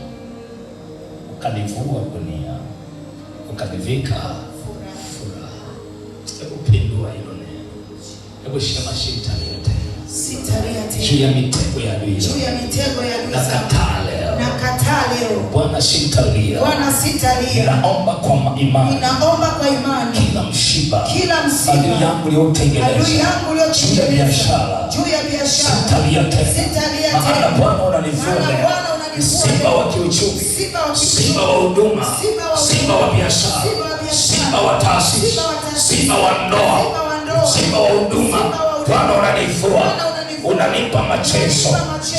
Ukanivua gunia ukanivika furaha. Hebu pindua hilo neno. Hebu sema sitalia tena. Juu ya mitego ya adui. Nakataa leo. Bwana sitalia. Ninaomba kwa imani. Kila msiba adui yangu uliotengeneza juu ya biashara sitalia tena. Maana Bwana unanivua msiba wa kiuchumi, msiba wa huduma, msiba wa biashara, msiba wa taasisi, msiba wa ndoa, msiba wa huduma. Bwana unanivua, unanipa machezo,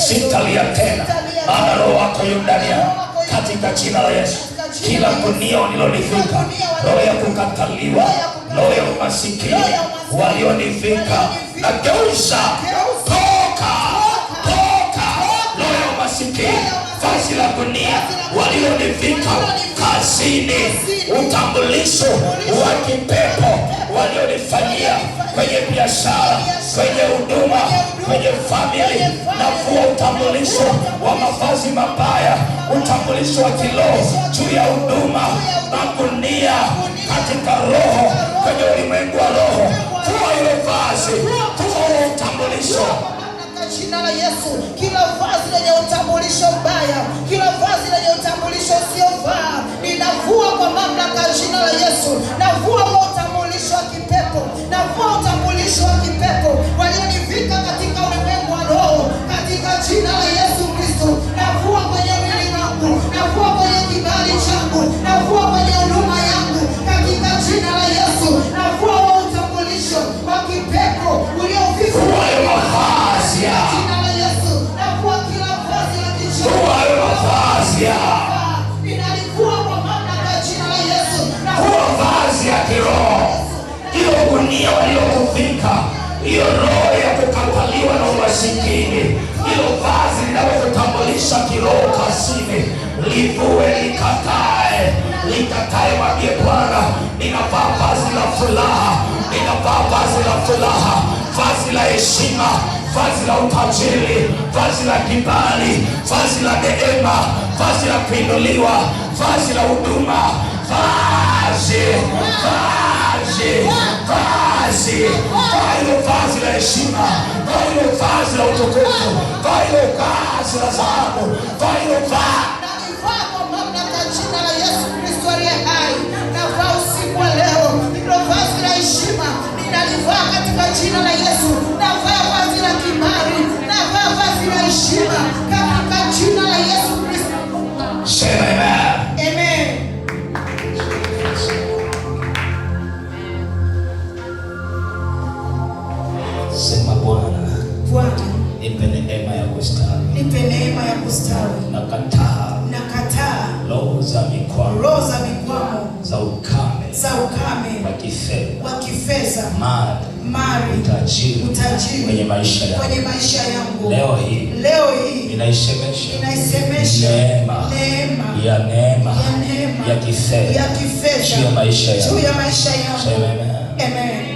sitalia tena. Maana Roho wako yu ndani yangu, katika jina la Yesu. Kila gunia ulilonivika, roho ya kukataliwa, roho ya umasikini walionivika, na geuza. Toka roho ya umasikini, vazi la gunia walionivika kazini, utambulisho wa kipepo walionifanyia kwenye biashara, kwenye huduma, kwenye familia. Navua utambulisho wa mavazi mabaya, utambulisho wa kiroho juu ya huduma, magunia katika roho, kwenye ulimwengu wa roho. Toa ile vazi, toa utambulisho jina la Yesu. Kila vazi lenye utambulisho mbaya, kila vazi lenye utambulisho usiofaa, ninavua kwa mamlaka ya jina la Yesu. Navua kwa utambulisho wa kipepo, navua utambulisho wa kipepo walionivika katika ulimwengu wa roho, katika jina la Yesu Kristo. Navua kwenye mwili wangu, navua kwenye kibali changu, navua kwenye huduma yangu, katika jina la Yesu. Navua utambulisho wa kipepo uliovika mavazi ya mavazi yao. Ninalivua kwa mamlaka ya jina la Yesu. Vua vazi ya kiroho, hiyo gunia waliokuvika, hiyo roho ya kukataliwa na umasikini, hilo vazi linalokutambulisha kiroho kasini, livue, likatae, mwambie Bwana, ninavaa vazi la furaha, ninavaa vazi la furaha, vazi la heshima, vazi la utajiri, vazi la kibali, vazi la neema, vazi la kuinuliwa, vazi la huduma, vazi, hilo vazi la heshima, hilo vazi la utukufu, hilo vazi la dhahabu, hilo vazi. Nalivaa kwa mamlaka ya jina la Yesu Kristo aliye hai. Navaa usiku wa leo hilo vazi la heshima, ninalivaa katika jina la Yesu. Navaa vazi la kibali, navaa vazi la heshima katika jina la Yesu Kristo. Sema amen. Amen. Sema Bwana, nipe neema ya kustawi. Nipe neema ya kustawi. Nakataa roho za mikwamo, za ukame, wa kifedha, mali, utajiri kwenye maisha yangu. Leo hii ninaisemesha neema ya kifedha juu ya maisha yangu. Amen.